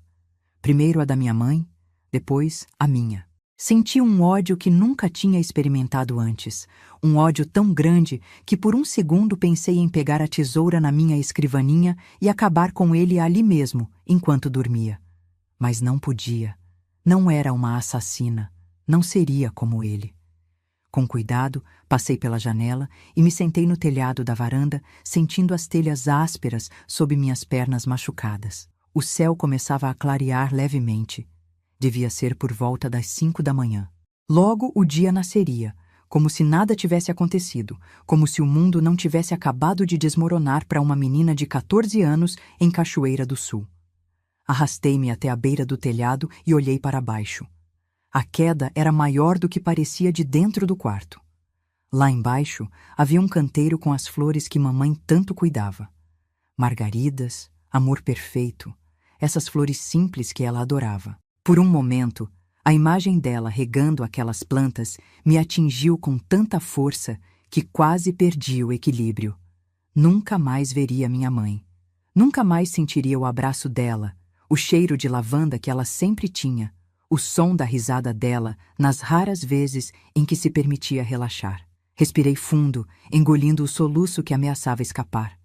Primeiro a da minha mãe, depois a minha. Senti um ódio que nunca tinha experimentado antes, um ódio tão grande que por um segundo pensei em pegar a tesoura na minha escrivaninha e acabar com ele ali mesmo, enquanto dormia. Mas não podia. Não era uma assassina. Não seria como ele. Com cuidado, passei pela janela e me sentei no telhado da varanda, sentindo as telhas ásperas sob minhas pernas machucadas. O céu começava a clarear levemente. Devia ser por volta das 5 da manhã. Logo o dia nasceria, como se nada tivesse acontecido, como se o mundo não tivesse acabado de desmoronar para uma menina de 14 anos em Cachoeira do Sul. Arrastei-me até a beira do telhado e olhei para baixo. A queda era maior do que parecia de dentro do quarto. Lá embaixo havia um canteiro com as flores que mamãe tanto cuidava. Margaridas, amor perfeito, essas flores simples que ela adorava. Por um momento, a imagem dela regando aquelas plantas me atingiu com tanta força que quase perdi o equilíbrio. Nunca mais veria minha mãe. Nunca mais sentiria o abraço dela, o cheiro de lavanda que ela sempre tinha, o som da risada dela nas raras vezes em que se permitia relaxar. Respirei fundo, engolindo o soluço que ameaçava escapar.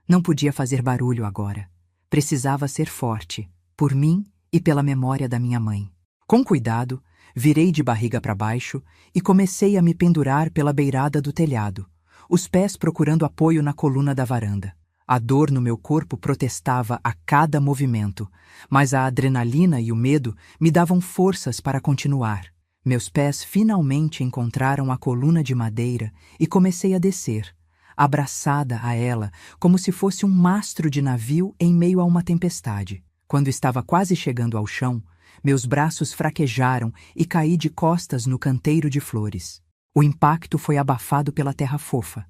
Não podia fazer barulho agora. Precisava ser forte, por mim e pela memória da minha mãe. Com cuidado, virei de barriga para baixo e comecei a me pendurar pela beirada do telhado, os pés procurando apoio na coluna da varanda. A dor no meu corpo protestava a cada movimento, mas a adrenalina e o medo me davam forças para continuar. Meus pés finalmente encontraram a coluna de madeira e comecei a descer, abraçada a ela como se fosse um mastro de navio em meio a uma tempestade. Quando estava quase chegando ao chão, meus braços fraquejaram e caí de costas no canteiro de flores. O impacto foi abafado pela terra fofa,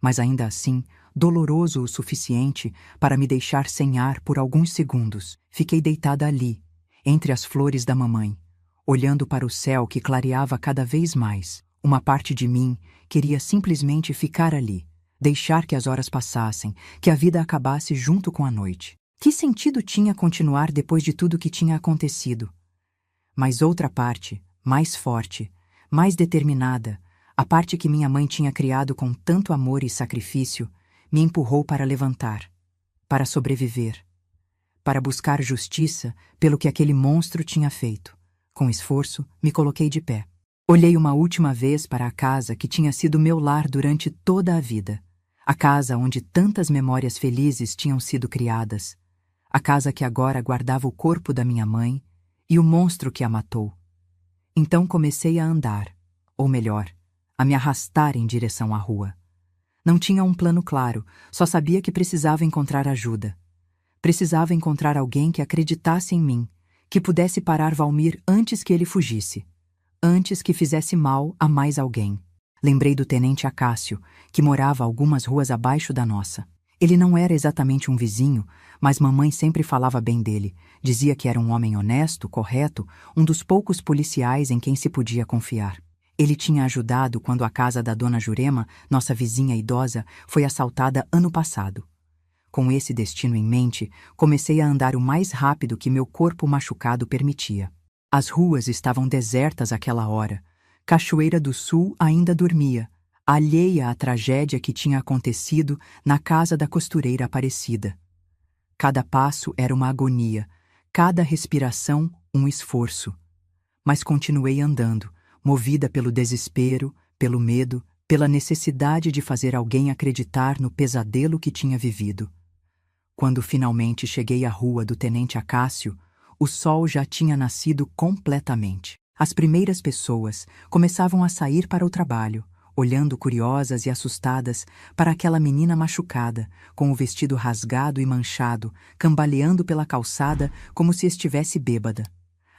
mas ainda assim doloroso o suficiente para me deixar sem ar por alguns segundos. Fiquei deitada ali, entre as flores da mamãe, olhando para o céu que clareava cada vez mais. Uma parte de mim queria simplesmente ficar ali, deixar que as horas passassem, que a vida acabasse junto com a noite. Que sentido tinha continuar depois de tudo que tinha acontecido? Mas outra parte, mais forte, mais determinada, a parte que minha mãe tinha criado com tanto amor e sacrifício, me empurrou para levantar, para sobreviver, para buscar justiça pelo que aquele monstro tinha feito. Com esforço, me coloquei de pé. Olhei uma última vez para a casa que tinha sido meu lar durante toda a vida, a casa onde tantas memórias felizes tinham sido criadas, a casa que agora guardava o corpo da minha mãe e o monstro que a matou. Então comecei a andar, ou melhor, a me arrastar em direção à rua. Não tinha um plano claro, só sabia que precisava encontrar ajuda. Precisava encontrar alguém que acreditasse em mim, que pudesse parar Valmir antes que ele fugisse, antes que fizesse mal a mais alguém. Lembrei do tenente Acácio, que morava algumas ruas abaixo da nossa. Ele não era exatamente um vizinho, mas mamãe sempre falava bem dele. Dizia que era um homem honesto, correto, um dos poucos policiais em quem se podia confiar. Ele tinha ajudado quando a casa da dona Jurema, nossa vizinha idosa, foi assaltada ano passado. Com esse destino em mente, comecei a andar o mais rápido que meu corpo machucado permitia. As ruas estavam desertas àquela hora. Cachoeira do Sul ainda dormia, alheia à tragédia que tinha acontecido na casa da costureira Aparecida. Cada passo era uma agonia, cada respiração um esforço. Mas continuei andando, movida pelo desespero, pelo medo, pela necessidade de fazer alguém acreditar no pesadelo que tinha vivido. Quando finalmente cheguei à rua do Tenente Acácio, o sol já tinha nascido completamente. As primeiras pessoas começavam a sair para o trabalho, olhando curiosas e assustadas para aquela menina machucada, com o vestido rasgado e manchado, cambaleando pela calçada como se estivesse bêbada.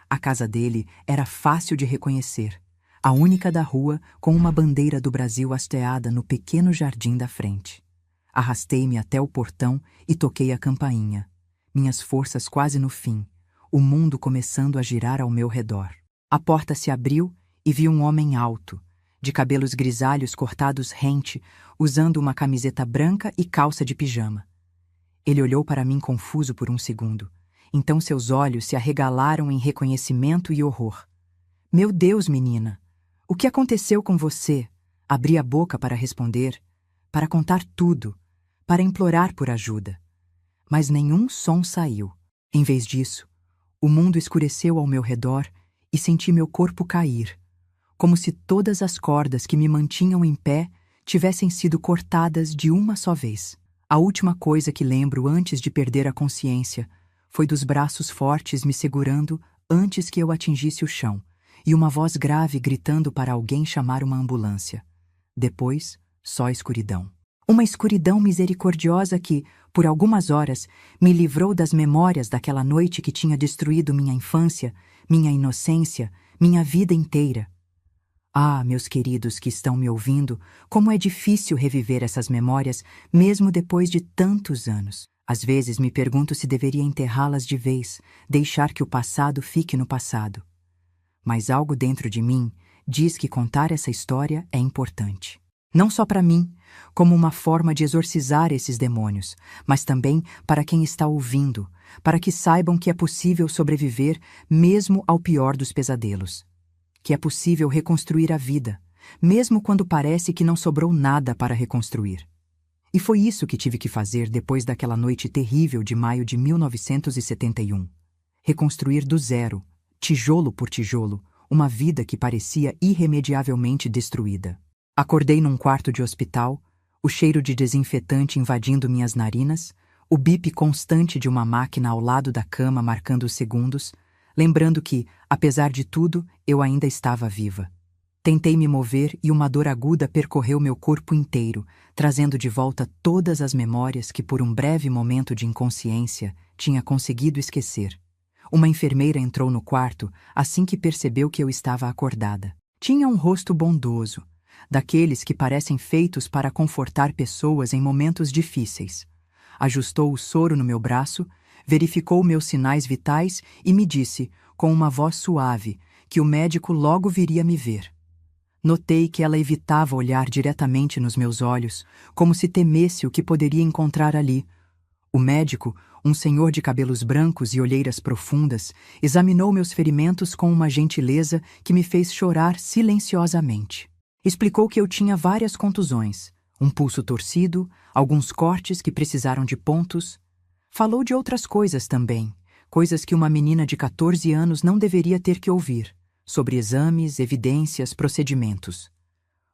A casa dele era fácil de reconhecer, a única da rua com uma bandeira do Brasil hasteada no pequeno jardim da frente. Arrastei-me até o portão e toquei a campainha. Minhas forças quase no fim, o mundo começando a girar ao meu redor. A porta se abriu e vi um homem alto, de cabelos grisalhos cortados rente, usando uma camiseta branca e calça de pijama. Ele olhou para mim confuso por um segundo. Então seus olhos se arregalaram em reconhecimento e horror. Meu Deus, menina! O que aconteceu com você? Abri a boca para responder, para contar tudo, para implorar por ajuda. Mas nenhum som saiu. Em vez disso, o mundo escureceu ao meu redor e senti meu corpo cair, como se todas as cordas que me mantinham em pé tivessem sido cortadas de uma só vez. A última coisa que lembro antes de perder a consciência foi dos braços fortes me segurando antes que eu atingisse o chão, e uma voz grave gritando para alguém chamar uma ambulância. Depois, só escuridão. Uma escuridão misericordiosa que, por algumas horas, me livrou das memórias daquela noite que tinha destruído minha infância, minha inocência, minha vida inteira. Ah, meus queridos que estão me ouvindo, como é difícil reviver essas memórias, mesmo depois de tantos anos. Às vezes me pergunto se deveria enterrá-las de vez, deixar que o passado fique no passado. Mas algo dentro de mim diz que contar essa história é importante. Não só para mim, como uma forma de exorcizar esses demônios, mas também para quem está ouvindo, para que saibam que é possível sobreviver mesmo ao pior dos pesadelos. Que é possível reconstruir a vida, mesmo quando parece que não sobrou nada para reconstruir. E foi isso que tive que fazer depois daquela noite terrível de maio de 1971. Reconstruir do zero, tijolo por tijolo, uma vida que parecia irremediavelmente destruída. Acordei num quarto de hospital, o cheiro de desinfetante invadindo minhas narinas, o bip constante de uma máquina ao lado da cama marcando os segundos, lembrando que, apesar de tudo, eu ainda estava viva. Tentei me mover e uma dor aguda percorreu meu corpo inteiro, trazendo de volta todas as memórias que por um breve momento de inconsciência tinha conseguido esquecer. Uma enfermeira entrou no quarto assim que percebeu que eu estava acordada. Tinha um rosto bondoso, daqueles que parecem feitos para confortar pessoas em momentos difíceis. Ajustou o soro no meu braço, verificou meus sinais vitais e me disse, com uma voz suave, que o médico logo viria me ver. Notei que ela evitava olhar diretamente nos meus olhos, como se temesse o que poderia encontrar ali. O médico, um senhor de cabelos brancos e olheiras profundas, examinou meus ferimentos com uma gentileza que me fez chorar silenciosamente. Explicou que eu tinha várias contusões, um pulso torcido, alguns cortes que precisaram de pontos. Falou de outras coisas também, coisas que uma menina de 14 anos não deveria ter que ouvir, sobre exames, evidências, procedimentos.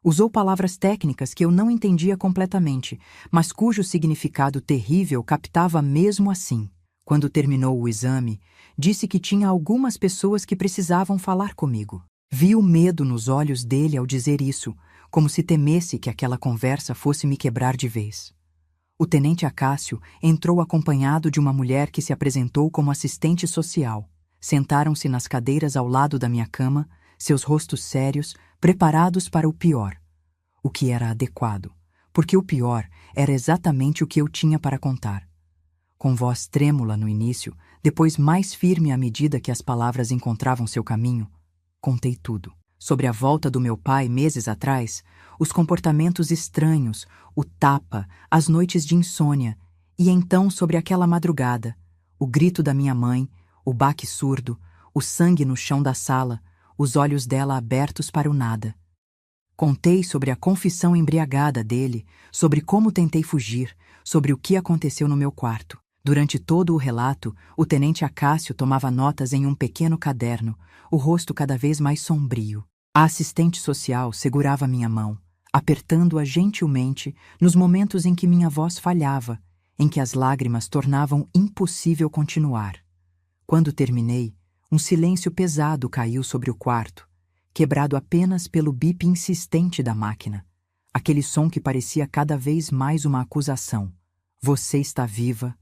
Usou palavras técnicas que eu não entendia completamente, mas cujo significado terrível captava mesmo assim. Quando terminou o exame, disse que tinha algumas pessoas que precisavam falar comigo. Vi o medo nos olhos dele ao dizer isso, como se temesse que aquela conversa fosse me quebrar de vez. O tenente Acácio entrou acompanhado de uma mulher que se apresentou como assistente social. Sentaram-se nas cadeiras ao lado da minha cama, seus rostos sérios, preparados para o pior. O que era adequado, porque o pior era exatamente o que eu tinha para contar. Com voz trêmula no início, depois mais firme à medida que as palavras encontravam seu caminho, contei tudo. Sobre a volta do meu pai meses atrás, os comportamentos estranhos, o tapa, as noites de insônia, e então sobre aquela madrugada, o grito da minha mãe, o baque surdo, o sangue no chão da sala, os olhos dela abertos para o nada. Contei sobre a confissão embriagada dele, sobre como tentei fugir, sobre o que aconteceu no meu quarto. Durante todo o relato, o tenente Acácio tomava notas em um pequeno caderno, o rosto cada vez mais sombrio. A assistente social segurava minha mão, apertando-a gentilmente nos momentos em que minha voz falhava, em que as lágrimas tornavam impossível continuar. Quando terminei, um silêncio pesado caiu sobre o quarto, quebrado apenas pelo bip insistente da máquina. aquele som que parecia cada vez mais uma acusação. Você está viva,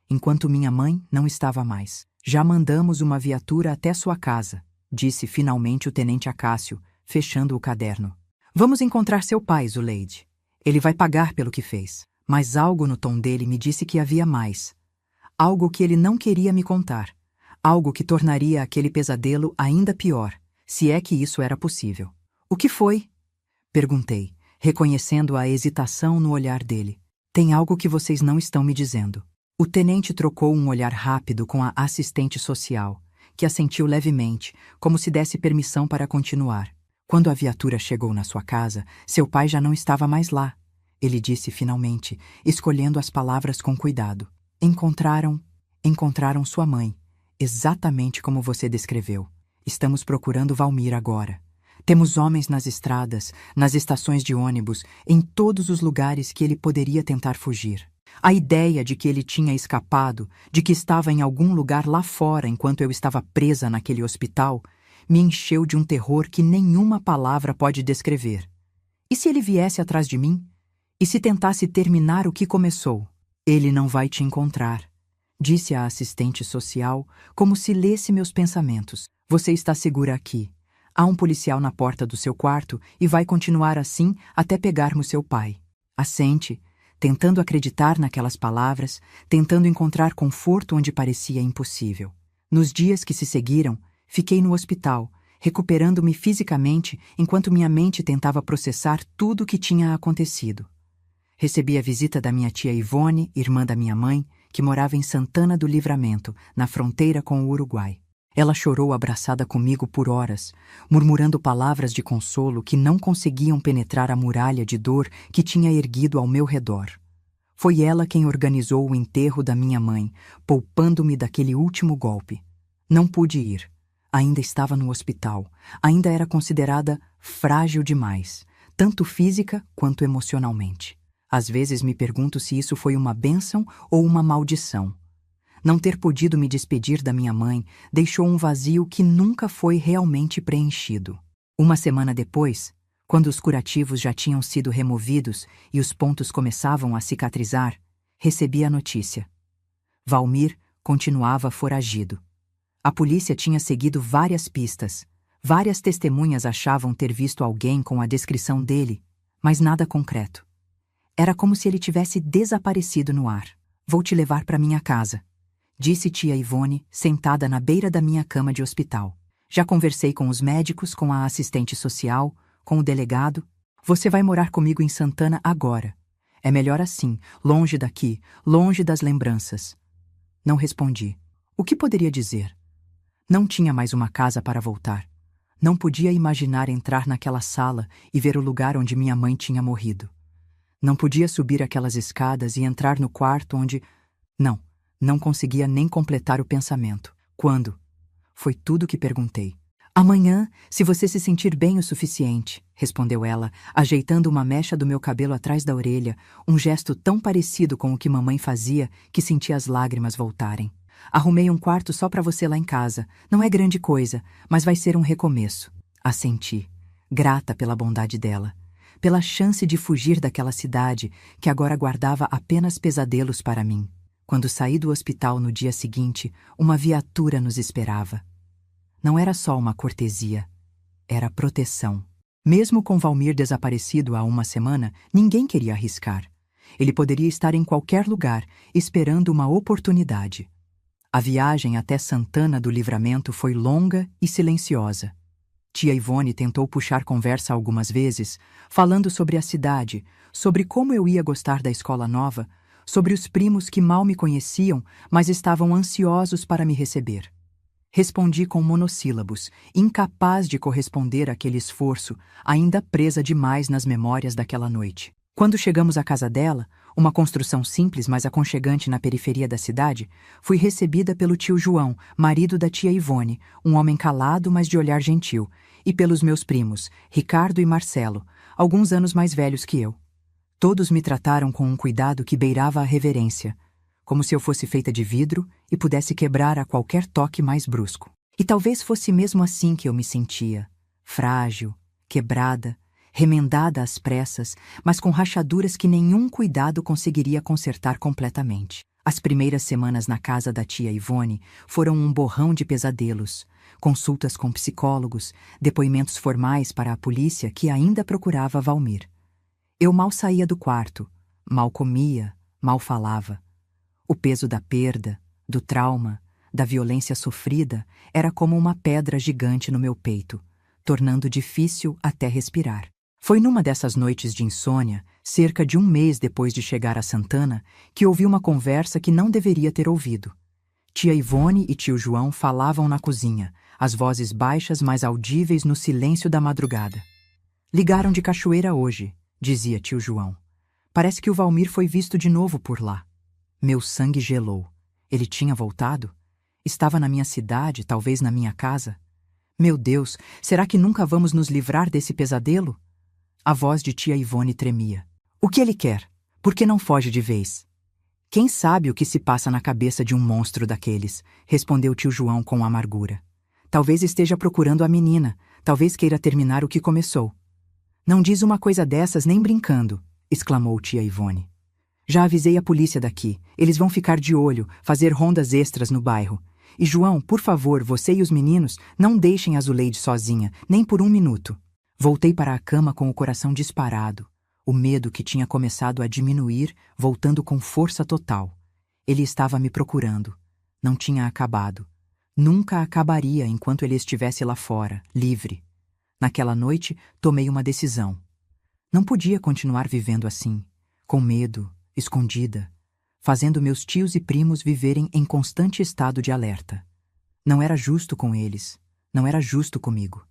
enquanto minha mãe não estava mais. Já mandamos uma viatura até sua casa, disse finalmente o tenente Acácio, fechando o caderno. Vamos encontrar seu pai, Zuleide. Ele vai pagar pelo que fez. Mas algo no tom dele me disse que havia mais. Algo que ele não queria me contar. Algo que tornaria aquele pesadelo ainda pior, se é que isso era possível. O que foi? Perguntei, reconhecendo a hesitação no olhar dele. Tem algo que vocês não estão me dizendo. O tenente trocou um olhar rápido com a assistente social, que assentiu levemente, como se desse permissão para continuar. Quando a viatura chegou na sua casa, seu pai já não estava mais lá. Ele disse finalmente, escolhendo as palavras com cuidado. Encontraram sua mãe, exatamente como você descreveu. Estamos procurando Valmir agora. Temos homens nas estradas, nas estações de ônibus, em todos os lugares que ele poderia tentar fugir. A ideia de que ele tinha escapado, de que estava em algum lugar lá fora enquanto eu estava presa naquele hospital, me encheu de um terror que nenhuma palavra pode descrever. E se ele viesse atrás de mim? E se tentasse terminar o que começou? Ele não vai te encontrar, disse a assistente social, como se lesse meus pensamentos. Você está segura aqui. Há um policial na porta do seu quarto e vai continuar assim até pegarmos seu pai. Assente, tentando acreditar naquelas palavras, tentando encontrar conforto onde parecia impossível. Nos dias que se seguiram, fiquei no hospital, recuperando-me fisicamente enquanto minha mente tentava processar tudo o que tinha acontecido. Recebi a visita da minha tia Ivone, irmã da minha mãe, que morava em Santana do Livramento, na fronteira com o Uruguai. Ela chorou abraçada comigo por horas, murmurando palavras de consolo que não conseguiam penetrar a muralha de dor que tinha erguido ao meu redor. Foi ela quem organizou o enterro da minha mãe, poupando-me daquele último golpe. Não pude ir. Ainda estava no hospital. Ainda era considerada frágil demais, tanto física quanto emocionalmente. Às vezes me pergunto se isso foi uma bênção ou uma maldição. Não ter podido me despedir da minha mãe deixou um vazio que nunca foi realmente preenchido. Uma semana depois, quando os curativos já tinham sido removidos e os pontos começavam a cicatrizar, recebi a notícia. Valmir continuava foragido. A polícia tinha seguido várias pistas. Várias testemunhas achavam ter visto alguém com a descrição dele, mas nada concreto. Era como se ele tivesse desaparecido no ar. Vou te levar para minha casa, disse tia Ivone, sentada na beira da minha cama de hospital. Já conversei com os médicos, com a assistente social, com o delegado. Você vai morar comigo em Santana agora. É melhor assim, longe daqui, longe das lembranças. Não respondi. O que poderia dizer? Não tinha mais uma casa para voltar. Não podia imaginar entrar naquela sala e ver o lugar onde minha mãe tinha morrido. Não podia subir aquelas escadas e entrar no quarto onde... Não conseguia nem completar o pensamento. Quando? Foi tudo o que perguntei. Amanhã, se você se sentir bem o suficiente, respondeu ela, ajeitando uma mecha do meu cabelo atrás da orelha, um gesto tão parecido com o que mamãe fazia que senti as lágrimas voltarem. Arrumei um quarto só para você lá em casa. Não é grande coisa, mas vai ser um recomeço. Assenti, grata pela bondade dela, pela chance de fugir daquela cidade que agora guardava apenas pesadelos para mim. Quando saí do hospital no dia seguinte, uma viatura nos esperava. Não era só uma cortesia, era proteção. Mesmo com Valmir desaparecido há uma semana, ninguém queria arriscar. Ele poderia estar em qualquer lugar, esperando uma oportunidade. A viagem até Santana do Livramento foi longa e silenciosa. Tia Ivone tentou puxar conversa algumas vezes, falando sobre a cidade, sobre como eu ia gostar da escola nova, sobre os primos que mal me conheciam, mas estavam ansiosos para me receber. Respondi com monossílabos, incapaz de corresponder àquele esforço, ainda presa demais nas memórias daquela noite. Quando chegamos à casa dela, uma construção simples mas aconchegante na periferia da cidade, fui recebida pelo tio João, marido da tia Ivone, um homem calado mas de olhar gentil, e pelos meus primos, Ricardo e Marcelo, alguns anos mais velhos que eu. Todos me trataram com um cuidado que beirava a reverência, como se eu fosse feita de vidro e pudesse quebrar a qualquer toque mais brusco. E talvez fosse mesmo assim que eu me sentia, frágil, quebrada, remendada às pressas, mas com rachaduras que nenhum cuidado conseguiria consertar completamente. As primeiras semanas na casa da tia Ivone foram um borrão de pesadelos, consultas com psicólogos, depoimentos formais para a polícia que ainda procurava Valmir. Eu mal saía do quarto, mal comia, mal falava. O peso da perda, do trauma, da violência sofrida era como uma pedra gigante no meu peito, tornando difícil até respirar. Foi numa dessas noites de insônia, cerca de um mês depois de chegar a Santana, que ouvi uma conversa que não deveria ter ouvido. Tia Ivone e tio João falavam na cozinha, as vozes baixas mas audíveis no silêncio da madrugada. Ligaram de Cachoeira hoje, dizia tio João. Parece que o Valmir foi visto de novo por lá. Meu sangue gelou. Ele tinha voltado? Estava na minha cidade, talvez na minha casa? Meu Deus, será que nunca vamos nos livrar desse pesadelo? A voz de tia Ivone tremia. O que ele quer? Por que não foge de vez? Quem sabe o que se passa na cabeça de um monstro daqueles? Respondeu tio João com amargura. Talvez esteja procurando a menina, talvez queira terminar o que começou. Não diz uma coisa dessas nem brincando, exclamou tia Ivone. Já avisei a polícia daqui, eles vão ficar de olho, fazer rondas extras no bairro. E João, por favor, você e os meninos, não deixem a Zuleide sozinha, nem por um minuto. Voltei para a cama com o coração disparado, o medo que tinha começado a diminuir, voltando com força total. Ele estava me procurando. Não tinha acabado. Nunca acabaria enquanto ele estivesse lá fora, livre. Naquela noite, tomei uma decisão. Não podia continuar vivendo assim, com medo, escondida, fazendo meus tios e primos viverem em constante estado de alerta. Não era justo com eles, não era justo comigo.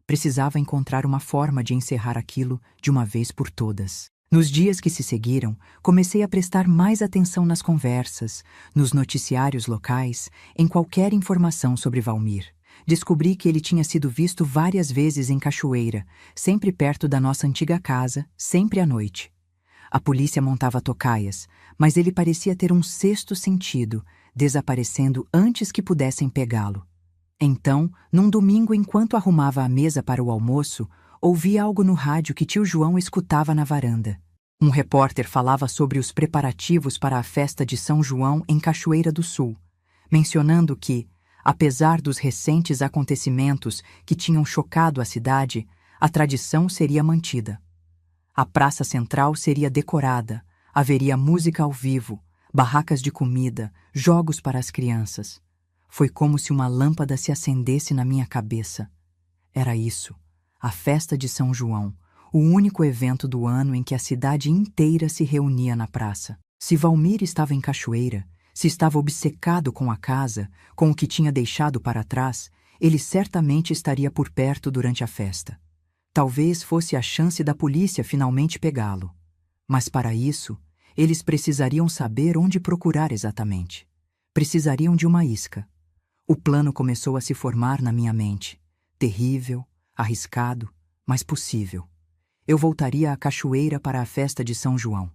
Precisava encontrar uma forma de encerrar aquilo de uma vez por todas. Nos dias que se seguiram, comecei a prestar mais atenção nas conversas, nos noticiários locais, em qualquer informação sobre Valmir. Descobri que ele tinha sido visto várias vezes em Cachoeira, sempre perto da nossa antiga casa, sempre à noite. A polícia montava tocaias, mas ele parecia ter um sexto sentido, desaparecendo antes que pudessem pegá-lo. Então, num domingo enquanto arrumava a mesa para o almoço, ouvi algo no rádio que tio João escutava na varanda. Um repórter falava sobre os preparativos para a festa de São João em Cachoeira do Sul, mencionando que, apesar dos recentes acontecimentos que tinham chocado a cidade, a tradição seria mantida. A praça central seria decorada, haveria música ao vivo, barracas de comida, jogos para as crianças. Foi como se uma lâmpada se acendesse na minha cabeça. Era isso, a festa de São João, o único evento do ano em que a cidade inteira se reunia na praça. Se Valmir estava em Cachoeira, se estava obcecado com a casa, com o que tinha deixado para trás, ele certamente estaria por perto durante a festa. Talvez fosse a chance da polícia finalmente pegá-lo. Mas para isso, eles precisariam saber onde procurar exatamente. Precisariam de uma isca. O plano começou a se formar na minha mente. Terrível, arriscado, mas possível. Eu voltaria à Cachoeira para a festa de São João.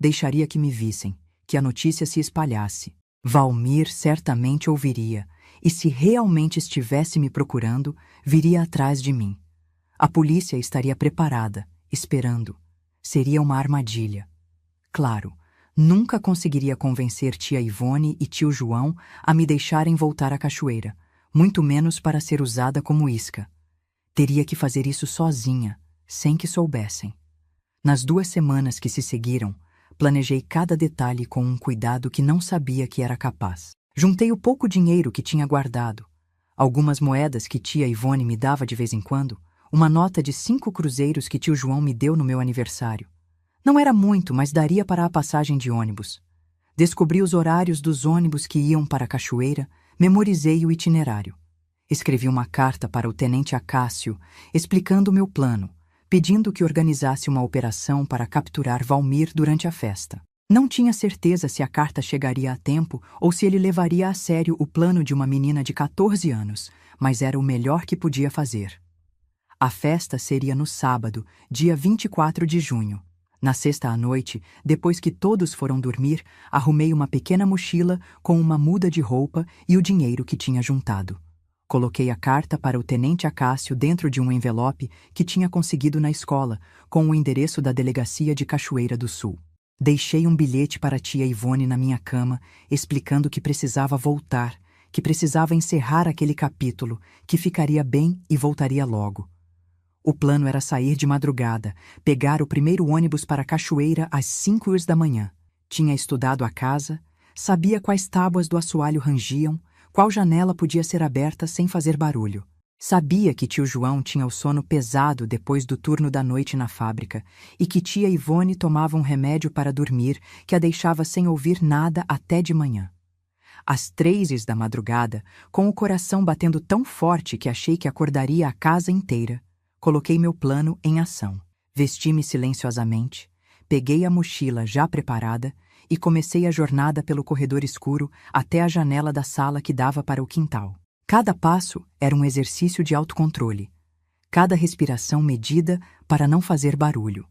Deixaria que me vissem, que a notícia se espalhasse. Valmir certamente ouviria, e se realmente estivesse me procurando, viria atrás de mim. A polícia estaria preparada, esperando. Seria uma armadilha. Claro, nunca conseguiria convencer tia Ivone e tio João a me deixarem voltar à Cachoeira, muito menos para ser usada como isca. Teria que fazer isso sozinha, sem que soubessem. Nas 2 semanas que se seguiram, planejei cada detalhe com um cuidado que não sabia que era capaz. Juntei o pouco dinheiro que tinha guardado, algumas moedas que tia Ivone me dava de vez em quando, uma nota de 5 cruzeiros que tio João me deu no meu aniversário. Não era muito, mas daria para a passagem de ônibus. Descobri os horários dos ônibus que iam para a Cachoeira, memorizei o itinerário. Escrevi uma carta para o tenente Acácio, explicando o meu plano, pedindo que organizasse uma operação para capturar Valmir durante a festa. Não tinha certeza se a carta chegaria a tempo ou se ele levaria a sério o plano de uma menina de 14 anos, mas era o melhor que podia fazer. A festa seria no sábado, dia 24 de junho. Na sexta à noite, depois que todos foram dormir, arrumei uma pequena mochila com uma muda de roupa e o dinheiro que tinha juntado. Coloquei a carta para o tenente Acácio dentro de um envelope que tinha conseguido na escola, com o endereço da delegacia de Cachoeira do Sul. Deixei um bilhete para a tia Ivone na minha cama, explicando que precisava voltar, que precisava encerrar aquele capítulo, que ficaria bem e voltaria logo. O plano era sair de madrugada, pegar o primeiro ônibus para Cachoeira às 5 da manhã. Tinha estudado a casa, sabia quais tábuas do assoalho rangiam, qual janela podia ser aberta sem fazer barulho. Sabia que tio João tinha o sono pesado depois do turno da noite na fábrica e que tia Ivone tomava um remédio para dormir que a deixava sem ouvir nada até de manhã. Às 3 da madrugada, com o coração batendo tão forte que achei que acordaria a casa inteira, coloquei meu plano em ação. Vesti-me silenciosamente, peguei a mochila já preparada e comecei a jornada pelo corredor escuro até a janela da sala que dava para o quintal. Cada passo era um exercício de autocontrole, cada respiração medida para não fazer barulho.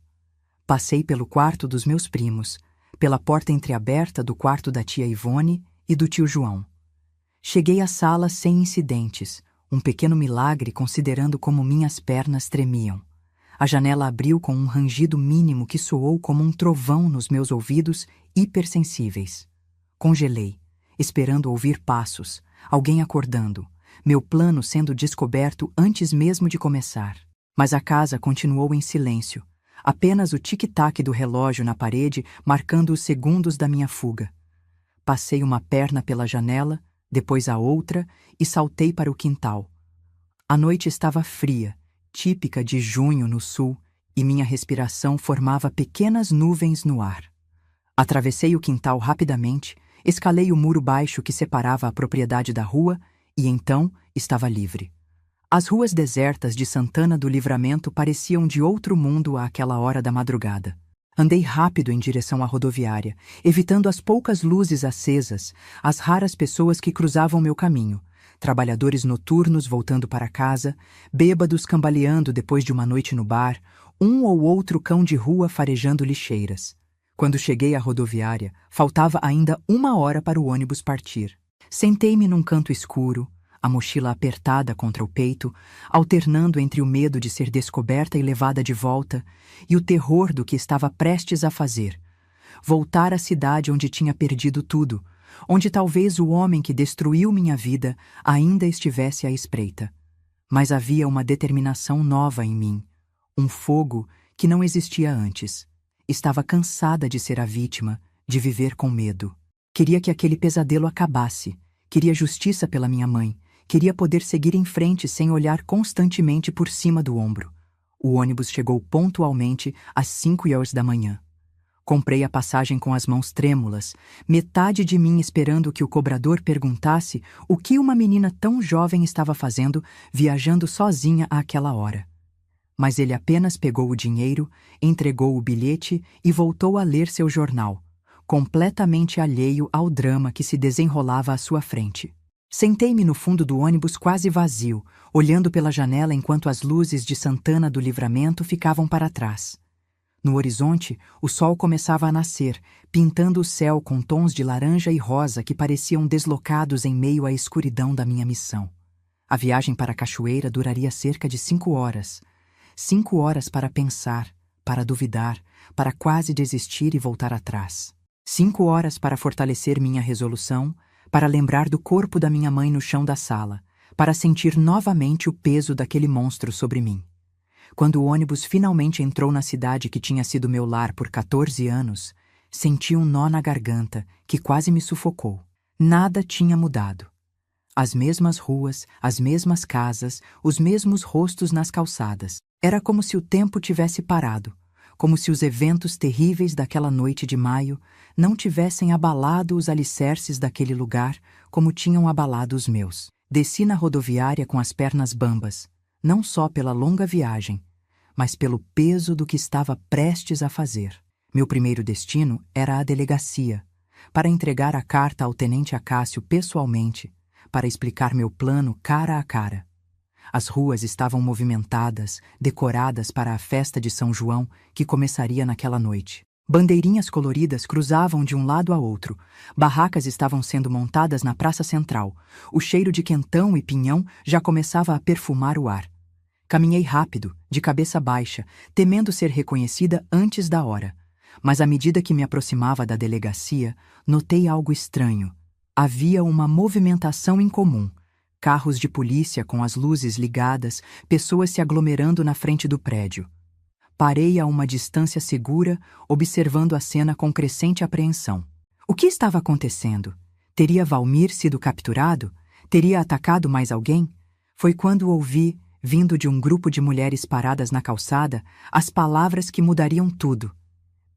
Passei pelo quarto dos meus primos, pela porta entreaberta do quarto da tia Ivone e do tio João. Cheguei à sala sem incidentes, um pequeno milagre considerando como minhas pernas tremiam. A janela abriu com um rangido mínimo que soou como um trovão nos meus ouvidos hipersensíveis. Congelei, esperando ouvir passos, alguém acordando, meu plano sendo descoberto antes mesmo de começar. Mas a casa continuou em silêncio, apenas o tic-tac do relógio na parede marcando os segundos da minha fuga. Passei uma perna pela janela, depois a outra e saltei para o quintal. A noite estava fria, típica de junho no sul, e minha respiração formava pequenas nuvens no ar. Atravessei o quintal rapidamente, escalei o muro baixo que separava a propriedade da rua e então estava livre. As ruas desertas de Santana do Livramento pareciam de outro mundo àquela hora da madrugada. Andei rápido em direção à rodoviária, evitando as poucas luzes acesas, as raras pessoas que cruzavam meu caminho, trabalhadores noturnos voltando para casa, bêbados cambaleando depois de uma noite no bar, um ou outro cão de rua farejando lixeiras. Quando cheguei à rodoviária, faltava ainda 1 hora para o ônibus partir. Sentei-me num canto escuro, a mochila apertada contra o peito, alternando entre o medo de ser descoberta e levada de volta e o terror do que estava prestes a fazer. Voltar à cidade onde tinha perdido tudo, onde talvez o homem que destruiu minha vida ainda estivesse à espreita. Mas havia uma determinação nova em mim, um fogo que não existia antes. Estava cansada de ser a vítima, de viver com medo. Queria que aquele pesadelo acabasse, queria justiça pela minha mãe, queria poder seguir em frente sem olhar constantemente por cima do ombro. O ônibus chegou pontualmente às 5 da manhã. Comprei a passagem com as mãos trêmulas, metade de mim esperando que o cobrador perguntasse o que uma menina tão jovem estava fazendo viajando sozinha àquela hora. Mas ele apenas pegou o dinheiro, entregou o bilhete e voltou a ler seu jornal, completamente alheio ao drama que se desenrolava à sua frente. Sentei-me no fundo do ônibus quase vazio, olhando pela janela enquanto as luzes de Santana do Livramento ficavam para trás. No horizonte, o sol começava a nascer, pintando o céu com tons de laranja e rosa que pareciam deslocados em meio à escuridão da minha missão. A viagem para a Cachoeira duraria cerca de 5 horas. 5 horas para pensar, para duvidar, para quase desistir e voltar atrás. 5 horas para fortalecer minha resolução, para lembrar do corpo da minha mãe no chão da sala, para sentir novamente o peso daquele monstro sobre mim. Quando o ônibus finalmente entrou na cidade que tinha sido meu lar por 14 anos, senti um nó na garganta que quase me sufocou. Nada tinha mudado. As mesmas ruas, as mesmas casas, os mesmos rostos nas calçadas. Era como se o tempo tivesse parado, como se os eventos terríveis daquela noite de maio não tivessem abalado os alicerces daquele lugar como tinham abalado os meus. Desci na rodoviária com as pernas bambas, não só pela longa viagem, mas pelo peso do que estava prestes a fazer. Meu primeiro destino era a delegacia, para entregar a carta ao tenente Acácio pessoalmente, para explicar meu plano cara a cara. As ruas estavam movimentadas, decoradas para a festa de São João que começaria naquela noite. Bandeirinhas coloridas cruzavam de um lado a outro. Barracas estavam sendo montadas na praça central. O cheiro de quentão e pinhão já começava a perfumar o ar. Caminhei rápido, de cabeça baixa, temendo ser reconhecida antes da hora. Mas à medida que me aproximava da delegacia, notei algo estranho. Havia uma movimentação incomum. Carros de polícia com as luzes ligadas, pessoas se aglomerando na frente do prédio. Parei a uma distância segura, observando a cena com crescente apreensão. O que estava acontecendo? Teria Valmir sido capturado? Teria atacado mais alguém? Foi quando ouvi, vindo de um grupo de mulheres paradas na calçada, as palavras que mudariam tudo.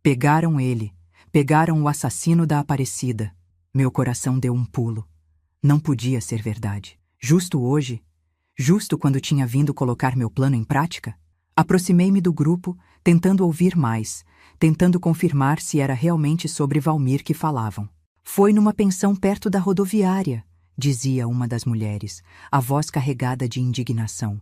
Pegaram ele. Pegaram o assassino da Aparecida. Meu coração deu um pulo. Não podia ser verdade. Justo hoje? Justo quando tinha vindo colocar meu plano em prática? Aproximei-me do grupo, tentando ouvir mais, tentando confirmar se era realmente sobre Valmir que falavam. Foi numa pensão perto da rodoviária, dizia uma das mulheres, a voz carregada de indignação.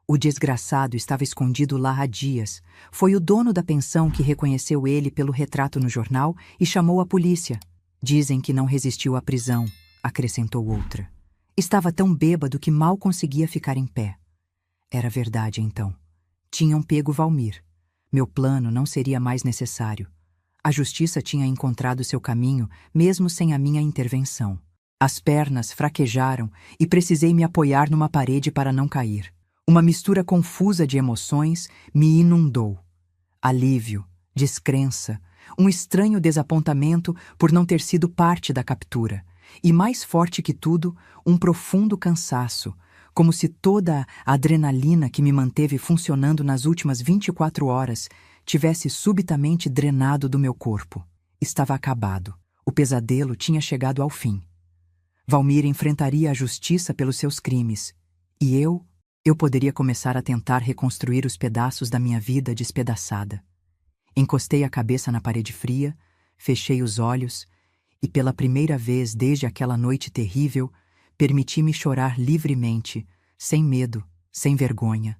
O desgraçado estava escondido lá há dias. Foi o dono da pensão que reconheceu ele pelo retrato no jornal e chamou a polícia. Dizem que não resistiu à prisão, acrescentou outra. Estava tão bêbado que mal conseguia ficar em pé. Era verdade, então. Tinham pego Valmir. Meu plano não seria mais necessário. A justiça tinha encontrado seu caminho, mesmo sem a minha intervenção. As pernas fraquejaram e precisei me apoiar numa parede para não cair. Uma mistura confusa de emoções me inundou. Alívio, descrença, um estranho desapontamento por não ter sido parte da captura. E mais forte que tudo, um profundo cansaço, como se toda a adrenalina que me manteve funcionando nas últimas 24 horas tivesse subitamente drenado do meu corpo. Estava acabado. O pesadelo tinha chegado ao fim. Valmir enfrentaria a justiça pelos seus crimes. E eu poderia começar a tentar reconstruir os pedaços da minha vida despedaçada. Encostei a cabeça na parede fria, fechei os olhos e, pela primeira vez desde aquela noite terrível, permiti-me chorar livremente, sem medo, sem vergonha.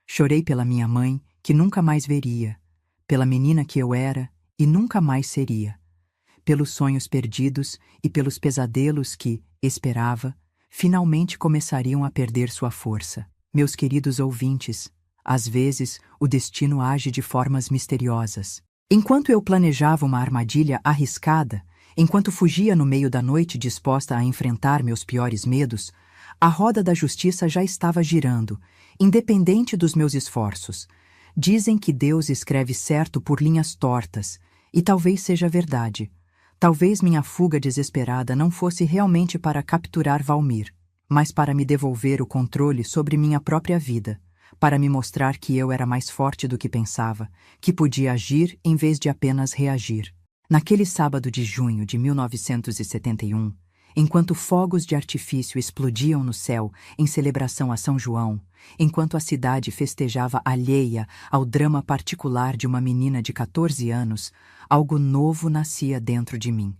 Chorei pela minha mãe, que nunca mais veria, pela menina que eu era e nunca mais seria, pelos sonhos perdidos e pelos pesadelos que, esperava, finalmente começariam a perder sua força. Meus queridos ouvintes, às vezes o destino age de formas misteriosas. Enquanto eu planejava uma armadilha arriscada, enquanto fugia no meio da noite disposta a enfrentar meus piores medos, a roda da justiça já estava girando, independente dos meus esforços. Dizem que Deus escreve certo por linhas tortas, e talvez seja verdade. Talvez minha fuga desesperada não fosse realmente para capturar Valmir, mas para me devolver o controle sobre minha própria vida, para me mostrar que eu era mais forte do que pensava, que podia agir em vez de apenas reagir. Naquele sábado de junho de 1971, enquanto fogos de artifício explodiam no céu em celebração a São João, enquanto a cidade festejava alheia ao drama particular de uma menina de 14 anos, algo novo nascia dentro de mim.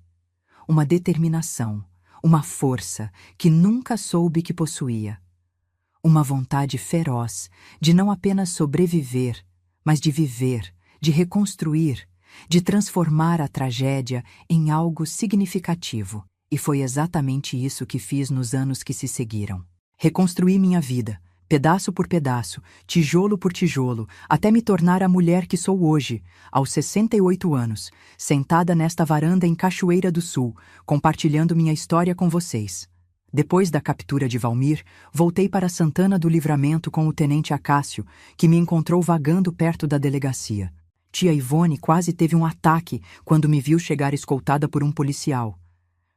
Uma determinação, uma força que nunca soube que possuía. Uma vontade feroz de não apenas sobreviver, mas de viver, de reconstruir, de transformar a tragédia em algo significativo. E foi exatamente isso que fiz nos anos que se seguiram. Reconstruí minha vida, pedaço por pedaço, tijolo por tijolo, até me tornar a mulher que sou hoje, aos 68 anos, sentada nesta varanda em Cachoeira do Sul, compartilhando minha história com vocês. Depois da captura de Valmir, voltei para Santana do Livramento com o tenente Acácio, que me encontrou vagando perto da delegacia. Tia Ivone quase teve um ataque quando me viu chegar escoltada por um policial.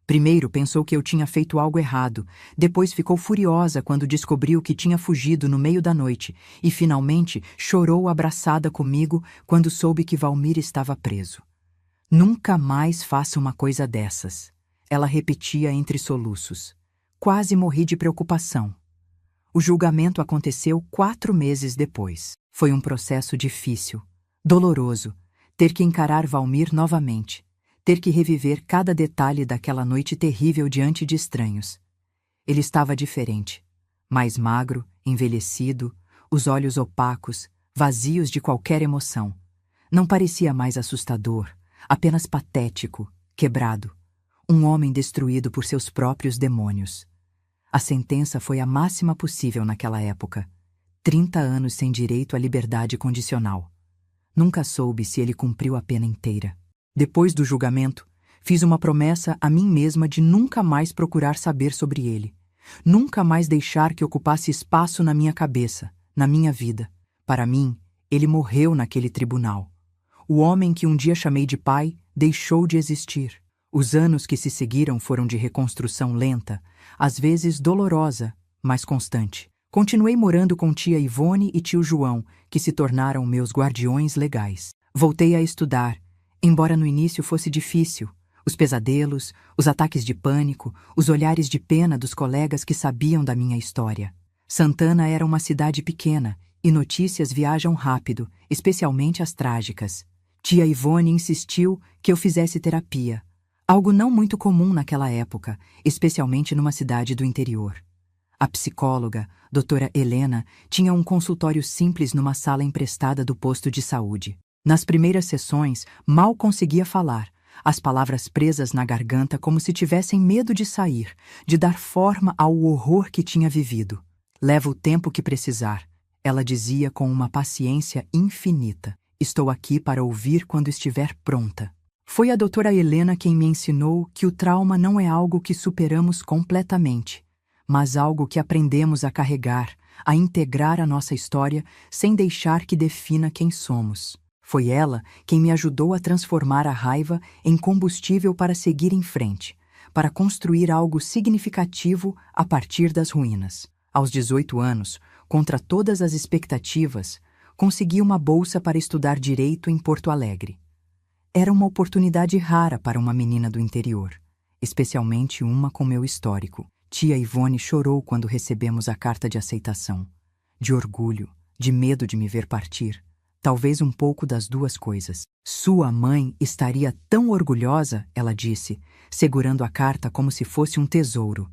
Primeiro pensou que eu tinha feito algo errado, depois ficou furiosa quando descobriu que tinha fugido no meio da noite e finalmente chorou abraçada comigo quando soube que Valmir estava preso. Nunca mais faça uma coisa dessas, ela repetia entre soluços. Quase morri de preocupação. O julgamento aconteceu 4 meses depois. Foi um processo difícil, doloroso, ter que encarar Valmir novamente, ter que reviver cada detalhe daquela noite terrível diante de estranhos. Ele estava diferente, mais magro, envelhecido, os olhos opacos, vazios de qualquer emoção. Não parecia mais assustador, apenas patético, quebrado. Um homem destruído por seus próprios demônios. A sentença foi a máxima possível naquela época. 30 anos sem direito à liberdade condicional. Nunca soube se ele cumpriu a pena inteira. Depois do julgamento, fiz uma promessa a mim mesma de nunca mais procurar saber sobre ele. Nunca mais deixar que ocupasse espaço na minha cabeça, na minha vida. Para mim, ele morreu naquele tribunal. O homem que um dia chamei de pai deixou de existir. Os anos que se seguiram foram de reconstrução lenta, às vezes dolorosa, mas constante. Continuei morando com tia Ivone e tio João, que se tornaram meus guardiões legais. Voltei a estudar, embora no início fosse difícil. Os pesadelos, os ataques de pânico, os olhares de pena dos colegas que sabiam da minha história. Santana era uma cidade pequena, e notícias viajam rápido, especialmente as trágicas. Tia Ivone insistiu que eu fizesse terapia, algo não muito comum naquela época, especialmente numa cidade do interior. A psicóloga, doutora Helena, tinha um consultório simples numa sala emprestada do posto de saúde. Nas primeiras sessões, mal conseguia falar, as palavras presas na garganta como se tivessem medo de sair, de dar forma ao horror que tinha vivido. Leva o tempo que precisar, ela dizia com uma paciência infinita. Estou aqui para ouvir quando estiver pronta. Foi a doutora Helena quem me ensinou que o trauma não é algo que superamos completamente, mas algo que aprendemos a carregar, a integrar à nossa história sem deixar que defina quem somos. Foi ela quem me ajudou a transformar a raiva em combustível para seguir em frente, para construir algo significativo a partir das ruínas. Aos 18 anos, contra todas as expectativas, consegui uma bolsa para estudar Direito em Porto Alegre. Era uma oportunidade rara para uma menina do interior, especialmente uma com meu histórico. Tia Ivone chorou quando recebemos a carta de aceitação. De orgulho, de medo de me ver partir. Talvez um pouco das duas coisas. Sua mãe estaria tão orgulhosa, ela disse, segurando a carta como se fosse um tesouro.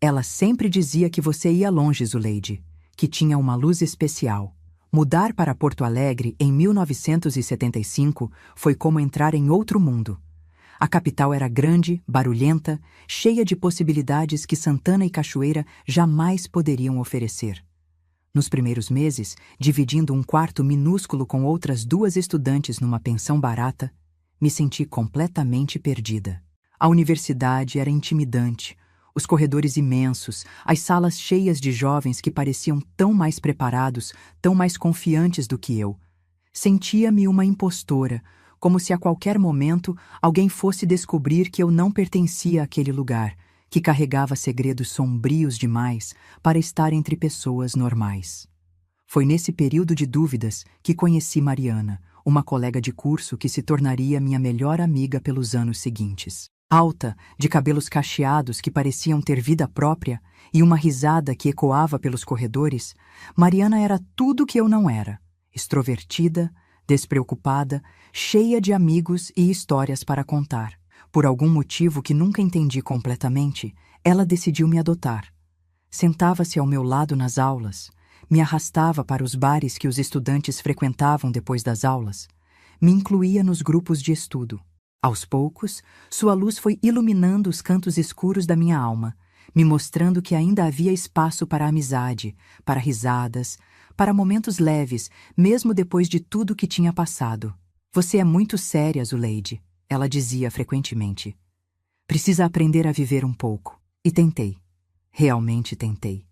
Ela sempre dizia que você ia longe, Zuleide, que tinha uma luz especial. Mudar para Porto Alegre em 1975 foi como entrar em outro mundo. A capital era grande, barulhenta, cheia de possibilidades que Santana e Cachoeira jamais poderiam oferecer. Nos primeiros meses, dividindo um quarto minúsculo com outras 2 estudantes numa pensão barata, me senti completamente perdida. A universidade era intimidante, os corredores imensos, as salas cheias de jovens que pareciam tão mais preparados, tão mais confiantes do que eu. Sentia-me uma impostora, como se a qualquer momento alguém fosse descobrir que eu não pertencia àquele lugar, que carregava segredos sombrios demais para estar entre pessoas normais. Foi nesse período de dúvidas que conheci Mariana, uma colega de curso que se tornaria minha melhor amiga pelos anos seguintes. Alta, de cabelos cacheados que pareciam ter vida própria e uma risada que ecoava pelos corredores, Mariana era tudo que eu não era. Extrovertida, despreocupada, cheia de amigos e histórias para contar. Por algum motivo que nunca entendi completamente, ela decidiu me adotar. Sentava-se ao meu lado nas aulas, me arrastava para os bares que os estudantes frequentavam depois das aulas, me incluía nos grupos de estudo. Aos poucos, sua luz foi iluminando os cantos escuros da minha alma, me mostrando que ainda havia espaço para amizade, para risadas, para momentos leves, mesmo depois de tudo que tinha passado. Você é muito séria, Zuleide, ela dizia frequentemente. Precisa aprender a viver um pouco. E tentei. Realmente tentei.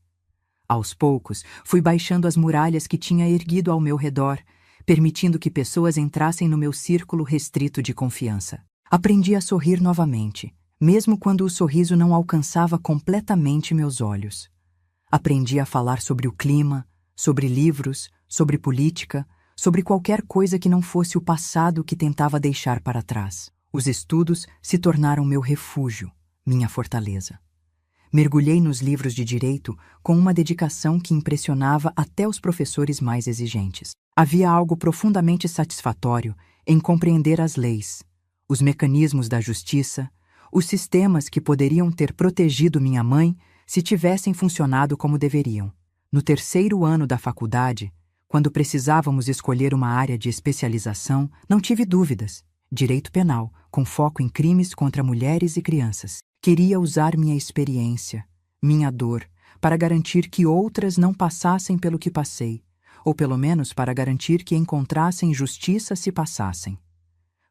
Aos poucos, fui baixando as muralhas que tinha erguido ao meu redor, permitindo que pessoas entrassem no meu círculo restrito de confiança. Aprendi a sorrir novamente, mesmo quando o sorriso não alcançava completamente meus olhos. Aprendi a falar sobre o clima, sobre livros, sobre política, sobre qualquer coisa que não fosse o passado que tentava deixar para trás. Os estudos se tornaram meu refúgio, minha fortaleza. Mergulhei nos livros de direito com uma dedicação que impressionava até os professores mais exigentes. Havia algo profundamente satisfatório em compreender as leis, os mecanismos da justiça, os sistemas que poderiam ter protegido minha mãe se tivessem funcionado como deveriam. No terceiro ano da faculdade, Quando precisávamos escolher uma área de especialização, não tive dúvidas. Direito penal, com foco em crimes contra mulheres e crianças. Queria usar minha experiência, minha dor, para garantir que outras não passassem pelo que passei, ou pelo menos para garantir que encontrassem justiça se passassem.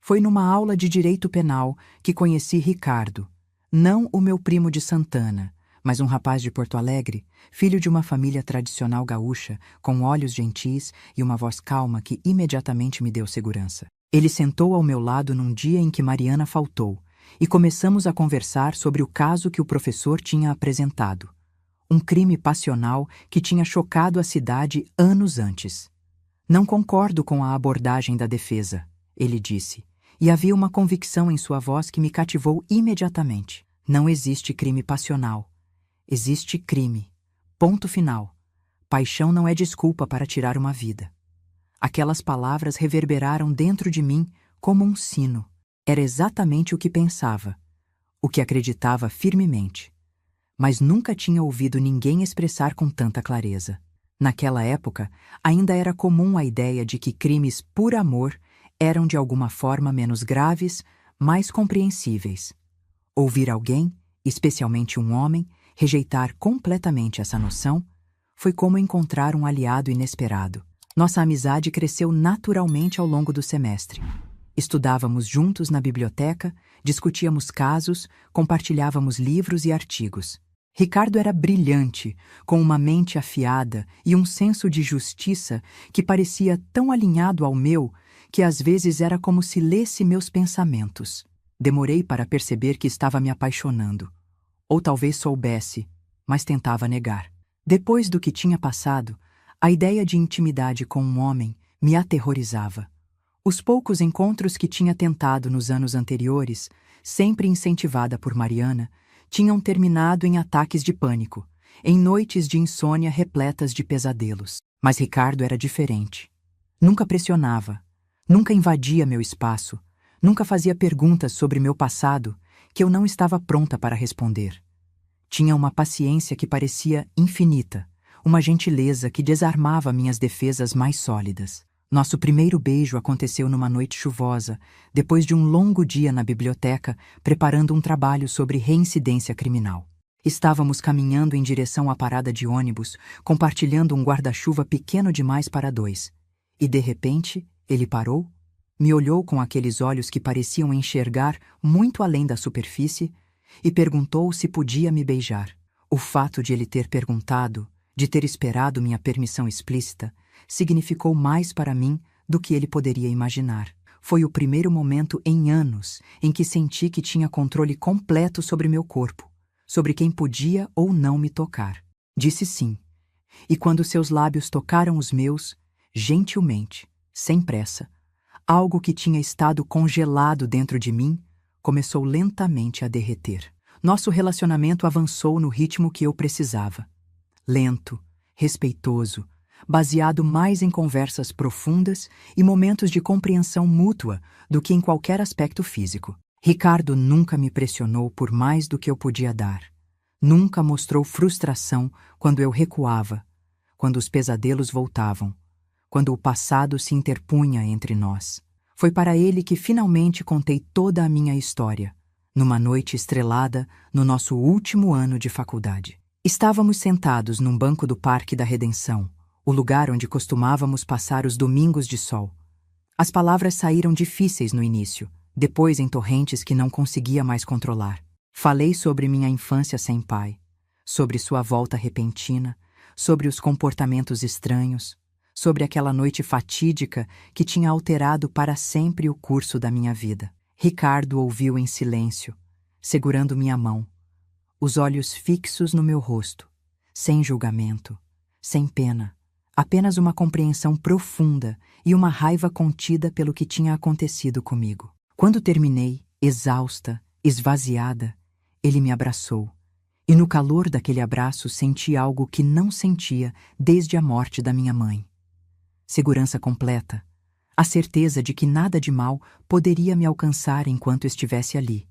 Foi numa aula de direito penal que conheci Ricardo, não o meu primo de Santana, mas um rapaz de Porto Alegre, filho de uma família tradicional gaúcha, com olhos gentis e uma voz calma que imediatamente me deu segurança. Ele sentou ao meu lado num dia em que Mariana faltou, e começamos a conversar sobre o caso que o professor tinha apresentado. Um crime passional que tinha chocado a cidade anos antes. Não concordo com a abordagem da defesa, ele disse, e havia uma convicção em sua voz que me cativou imediatamente. Não existe crime passional. Existe crime. Ponto final. Paixão não é desculpa para tirar uma vida. Aquelas palavras reverberaram dentro de mim como um sino. Era exatamente o que pensava, o que acreditava firmemente. Mas nunca tinha ouvido ninguém expressar com tanta clareza. Naquela época, ainda era comum a ideia de que crimes por amor eram de alguma forma menos graves, mais compreensíveis. Ouvir alguém, especialmente um homem, rejeitar completamente essa noção foi como encontrar um aliado inesperado. Nossa amizade cresceu naturalmente ao longo do semestre. Estudávamos juntos na biblioteca, discutíamos casos, compartilhávamos livros e artigos. Ricardo era brilhante, com uma mente afiada e um senso de justiça que parecia tão alinhado ao meu que às vezes era como se lesse meus pensamentos. Demorei para perceber que estava me apaixonando. Ou talvez soubesse, mas tentava negar. Depois do que tinha passado, a ideia de intimidade com um homem me aterrorizava. Os poucos encontros que tinha tentado nos anos anteriores, sempre incentivada por Mariana, tinham terminado em ataques de pânico, em noites de insônia repletas de pesadelos. Mas Ricardo era diferente. Nunca pressionava, nunca invadia meu espaço, nunca fazia perguntas sobre meu passado que eu não estava pronta para responder. Tinha uma paciência que parecia infinita, uma gentileza que desarmava minhas defesas mais sólidas. Nosso primeiro beijo aconteceu numa noite chuvosa, depois de um longo dia na biblioteca, preparando um trabalho sobre reincidência criminal. Estávamos caminhando em direção à parada de ônibus, compartilhando um guarda-chuva pequeno demais para dois. E, de repente, ele parou, me olhou com aqueles olhos que pareciam enxergar muito além da superfície e perguntou se podia me beijar. O fato de ele ter perguntado, de ter esperado minha permissão explícita, significou mais para mim do que ele poderia imaginar. Foi o primeiro momento em anos em que senti que tinha controle completo sobre meu corpo, sobre quem podia ou não me tocar. Disse sim, e quando seus lábios tocaram os meus, gentilmente, sem pressa, algo que tinha estado congelado dentro de mim começou lentamente a derreter. Nosso relacionamento avançou no ritmo que eu precisava. Lento, respeitoso, baseado mais em conversas profundas e momentos de compreensão mútua do que em qualquer aspecto físico. Ricardo nunca me pressionou por mais do que eu podia dar. Nunca mostrou frustração quando eu recuava, quando os pesadelos voltavam, quando o passado se interpunha entre nós. Foi para ele que finalmente contei toda a minha história, numa noite estrelada no nosso último ano de faculdade. Estávamos sentados num banco do Parque da Redenção, o lugar onde costumávamos passar os domingos de sol. As palavras saíram difíceis no início, depois em torrentes que não conseguia mais controlar. Falei sobre minha infância sem pai, sobre sua volta repentina, sobre os comportamentos estranhos, sobre aquela noite fatídica que tinha alterado para sempre o curso da minha vida. Ricardo ouviu em silêncio, segurando minha mão, os olhos fixos no meu rosto, sem julgamento, sem pena, apenas uma compreensão profunda e uma raiva contida pelo que tinha acontecido comigo. Quando terminei, exausta, esvaziada, ele me abraçou, e no calor daquele abraço senti algo que não sentia desde a morte da minha mãe. Segurança completa, a certeza de que nada de mal poderia me alcançar enquanto estivesse ali.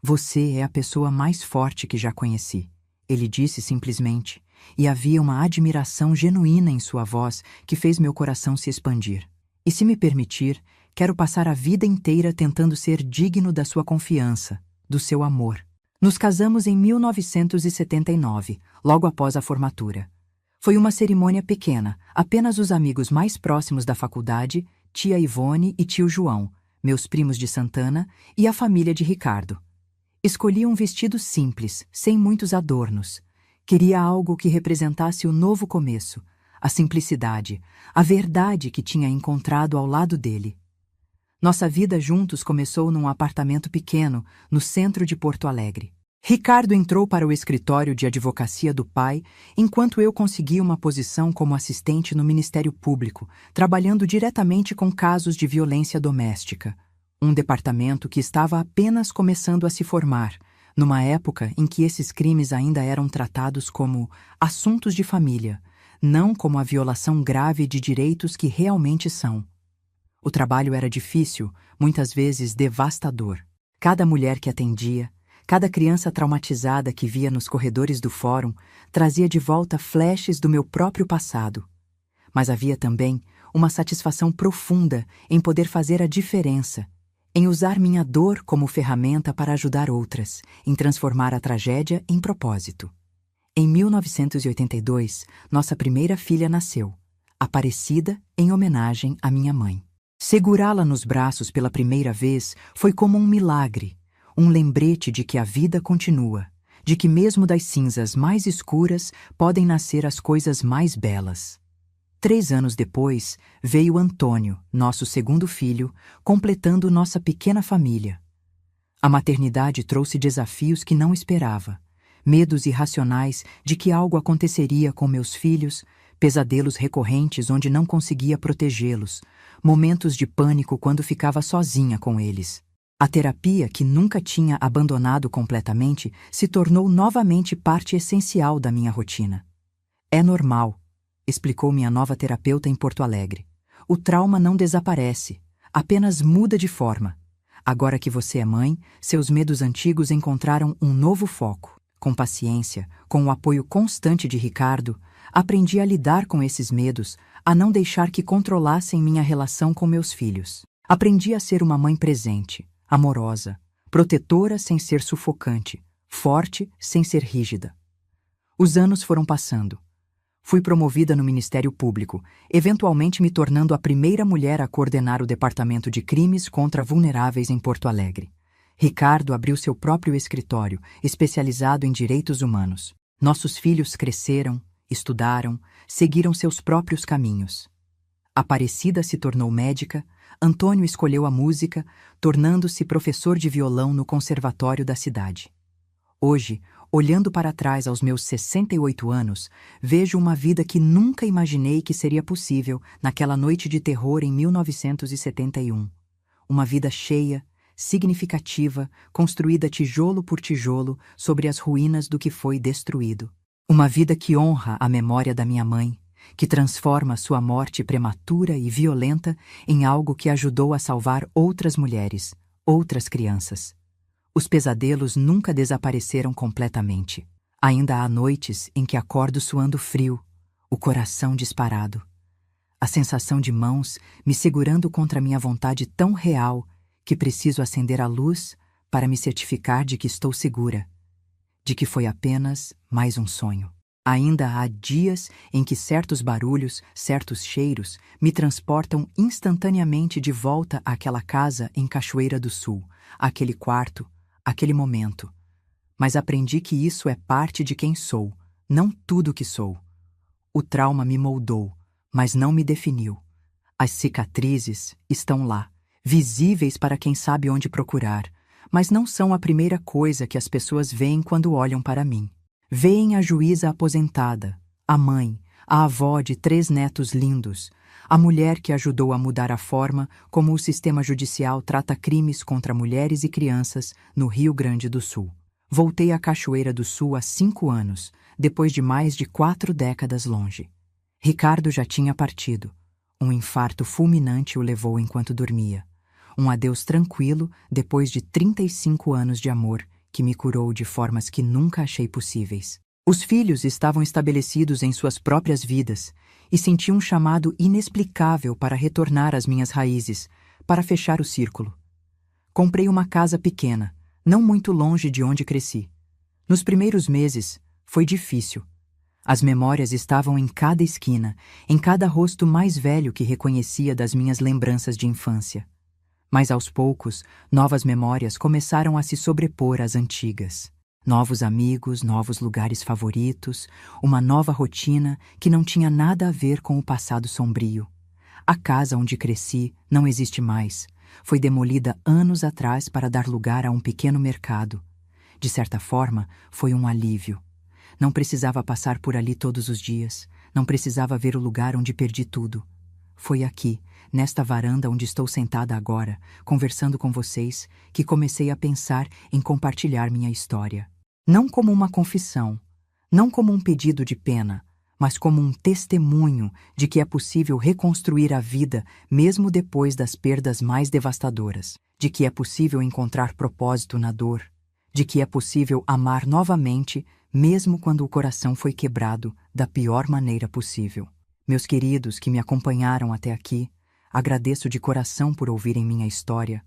Você é a pessoa mais forte que já conheci, ele disse simplesmente, e havia uma admiração genuína em sua voz que fez meu coração se expandir. E se me permitir, quero passar a vida inteira tentando ser digno da sua confiança, do seu amor. Nos casamos em 1979, logo após a formatura. Foi uma cerimônia pequena, apenas os amigos mais próximos da faculdade, tia Ivone e tio João, meus primos de Santana e a família de Ricardo. Escolhi um vestido simples, sem muitos adornos. Queria algo que representasse o novo começo, a simplicidade, a verdade que tinha encontrado ao lado dele. Nossa vida juntos começou num apartamento pequeno, no centro de Porto Alegre. Ricardo entrou para o escritório de advocacia do pai, enquanto eu consegui uma posição como assistente no Ministério Público, trabalhando diretamente com casos de violência doméstica. Um departamento que estava apenas começando a se formar, numa época em que esses crimes ainda eram tratados como assuntos de família, não como a violação grave de direitos que realmente são. O trabalho era difícil, muitas vezes devastador. Cada mulher que atendia, cada criança traumatizada que via nos corredores do fórum trazia de volta flashes do meu próprio passado. Mas havia também uma satisfação profunda em poder fazer a diferença, em usar minha dor como ferramenta para ajudar outras, em transformar a tragédia em propósito. Em 1982, nossa primeira filha nasceu, Aparecida, em homenagem à minha mãe. Segurá-la nos braços pela primeira vez foi como um milagre, um lembrete de que a vida continua, de que mesmo das cinzas mais escuras podem nascer as coisas mais belas. 3 anos depois, veio Antônio, nosso segundo filho, completando nossa pequena família. A maternidade trouxe desafios que não esperava, medos irracionais de que algo aconteceria com meus filhos, pesadelos recorrentes onde não conseguia protegê-los, momentos de pânico quando ficava sozinha com eles. A terapia, que nunca tinha abandonado completamente, se tornou novamente parte essencial da minha rotina. É normal, explicou minha nova terapeuta em Porto Alegre. O trauma não desaparece, apenas muda de forma. Agora que você é mãe, seus medos antigos encontraram um novo foco. Com paciência, com o apoio constante de Ricardo, aprendi a lidar com esses medos, a não deixar que controlassem minha relação com meus filhos. Aprendi a ser uma mãe presente, amorosa, protetora sem ser sufocante, forte sem ser rígida. Os anos foram passando. Fui promovida no Ministério Público, eventualmente me tornando a primeira mulher a coordenar o Departamento de Crimes contra Vulneráveis em Porto Alegre. Ricardo abriu seu próprio escritório, especializado em direitos humanos. Nossos filhos cresceram, estudaram, seguiram seus próprios caminhos. Aparecida se tornou médica, Antônio escolheu a música, tornando-se professor de violão no conservatório da cidade. Hoje, olhando para trás aos meus 68 anos, vejo uma vida que nunca imaginei que seria possível naquela noite de terror em 1971. Uma vida cheia, significativa, construída tijolo por tijolo sobre as ruínas do que foi destruído. Uma vida que honra a memória da minha mãe, que transforma sua morte prematura e violenta em algo que ajudou a salvar outras mulheres, outras crianças. Os pesadelos nunca desapareceram completamente. Ainda há noites em que acordo suando frio, o coração disparado. A sensação de mãos me segurando contra minha vontade tão real que preciso acender a luz para me certificar de que estou segura, de que foi apenas mais um sonho. Ainda há dias em que certos barulhos, certos cheiros, me transportam instantaneamente de volta àquela casa em Cachoeira do Sul, àquele quarto, aquele momento. Mas aprendi que isso é parte de quem sou, não tudo que sou. O trauma me moldou, mas não me definiu. As cicatrizes estão lá, visíveis para quem sabe onde procurar, mas não são a primeira coisa que as pessoas veem quando olham para mim. Veem a juíza aposentada, a mãe, a avó de 3 netos lindos, a mulher que ajudou a mudar a forma como o sistema judicial trata crimes contra mulheres e crianças no Rio Grande do Sul. Voltei à Cachoeira do Sul há 5 anos, depois de mais de 4 décadas longe. Ricardo já tinha partido. Um infarto fulminante o levou enquanto dormia. Um adeus tranquilo depois de 35 anos de amor que me curou de formas que nunca achei possíveis. Os filhos estavam estabelecidos em suas próprias vidas e senti um chamado inexplicável para retornar às minhas raízes, para fechar o círculo. Comprei uma casa pequena, não muito longe de onde cresci. Nos primeiros meses, foi difícil. As memórias estavam em cada esquina, em cada rosto mais velho que reconhecia das minhas lembranças de infância. Mas aos poucos, novas memórias começaram a se sobrepor às antigas. Novos amigos, novos lugares favoritos, uma nova rotina que não tinha nada a ver com o passado sombrio. A casa onde cresci não existe mais. Foi demolida anos atrás para dar lugar a um pequeno mercado. De certa forma, foi um alívio. Não precisava passar por ali todos os dias. Não precisava ver o lugar onde perdi tudo. Foi aqui, nesta varanda onde estou sentada agora, conversando com vocês, que comecei a pensar em compartilhar minha história. Não como uma confissão, não como um pedido de pena, mas como um testemunho de que é possível reconstruir a vida mesmo depois das perdas mais devastadoras, de que é possível encontrar propósito na dor, de que é possível amar novamente mesmo quando o coração foi quebrado da pior maneira possível. Meus queridos que me acompanharam até aqui, agradeço de coração por ouvirem minha história.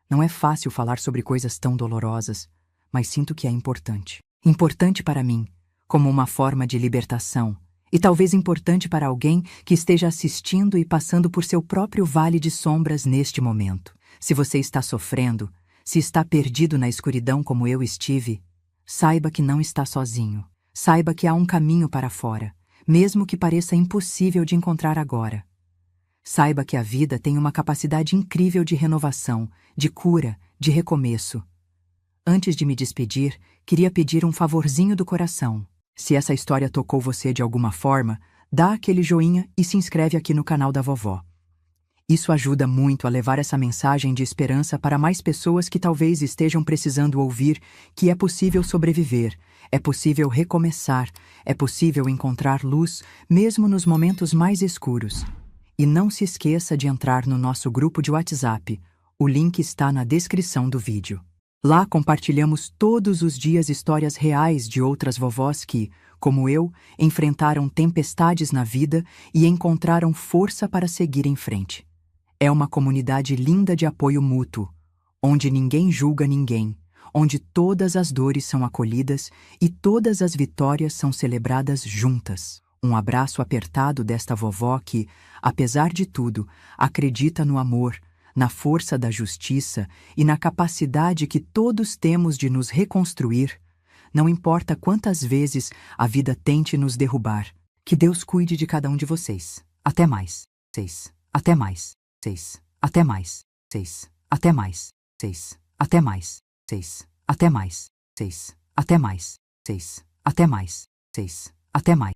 Não é fácil falar sobre coisas tão dolorosas, mas sinto que é importante. Importante para mim, como uma forma de libertação, e talvez importante para alguém que esteja assistindo e passando por seu próprio vale de sombras neste momento. Se você está sofrendo, se está perdido na escuridão como eu estive, saiba que não está sozinho. Saiba que há um caminho para fora, mesmo que pareça impossível de encontrar agora. Saiba que a vida tem uma capacidade incrível de renovação, de cura, de recomeço. Antes de me despedir, queria pedir um favorzinho do coração. Se essa história tocou você de alguma forma, dá aquele joinha e se inscreve aqui no canal da vovó. Isso ajuda muito a levar essa mensagem de esperança para mais pessoas que talvez estejam precisando ouvir que é possível sobreviver, é possível recomeçar, é possível encontrar luz mesmo nos momentos mais escuros. E não se esqueça de entrar no nosso grupo de WhatsApp. O link está na descrição do vídeo. Lá compartilhamos todos os dias histórias reais de outras vovós que, como eu, enfrentaram tempestades na vida e encontraram força para seguir em frente. É uma comunidade linda de apoio mútuo, onde ninguém julga ninguém, onde todas as dores são acolhidas e todas as vitórias são celebradas juntas. Um abraço apertado desta vovó que, apesar de tudo, acredita no amor, na força da justiça e na capacidade que todos temos de nos reconstruir, não importa quantas vezes a vida tente nos derrubar. Que Deus cuide de cada um de vocês. Até mais. Até mais. Até mais. Até mais. Até mais. Até mais. Até mais. Até mais. Até mais. Até mais.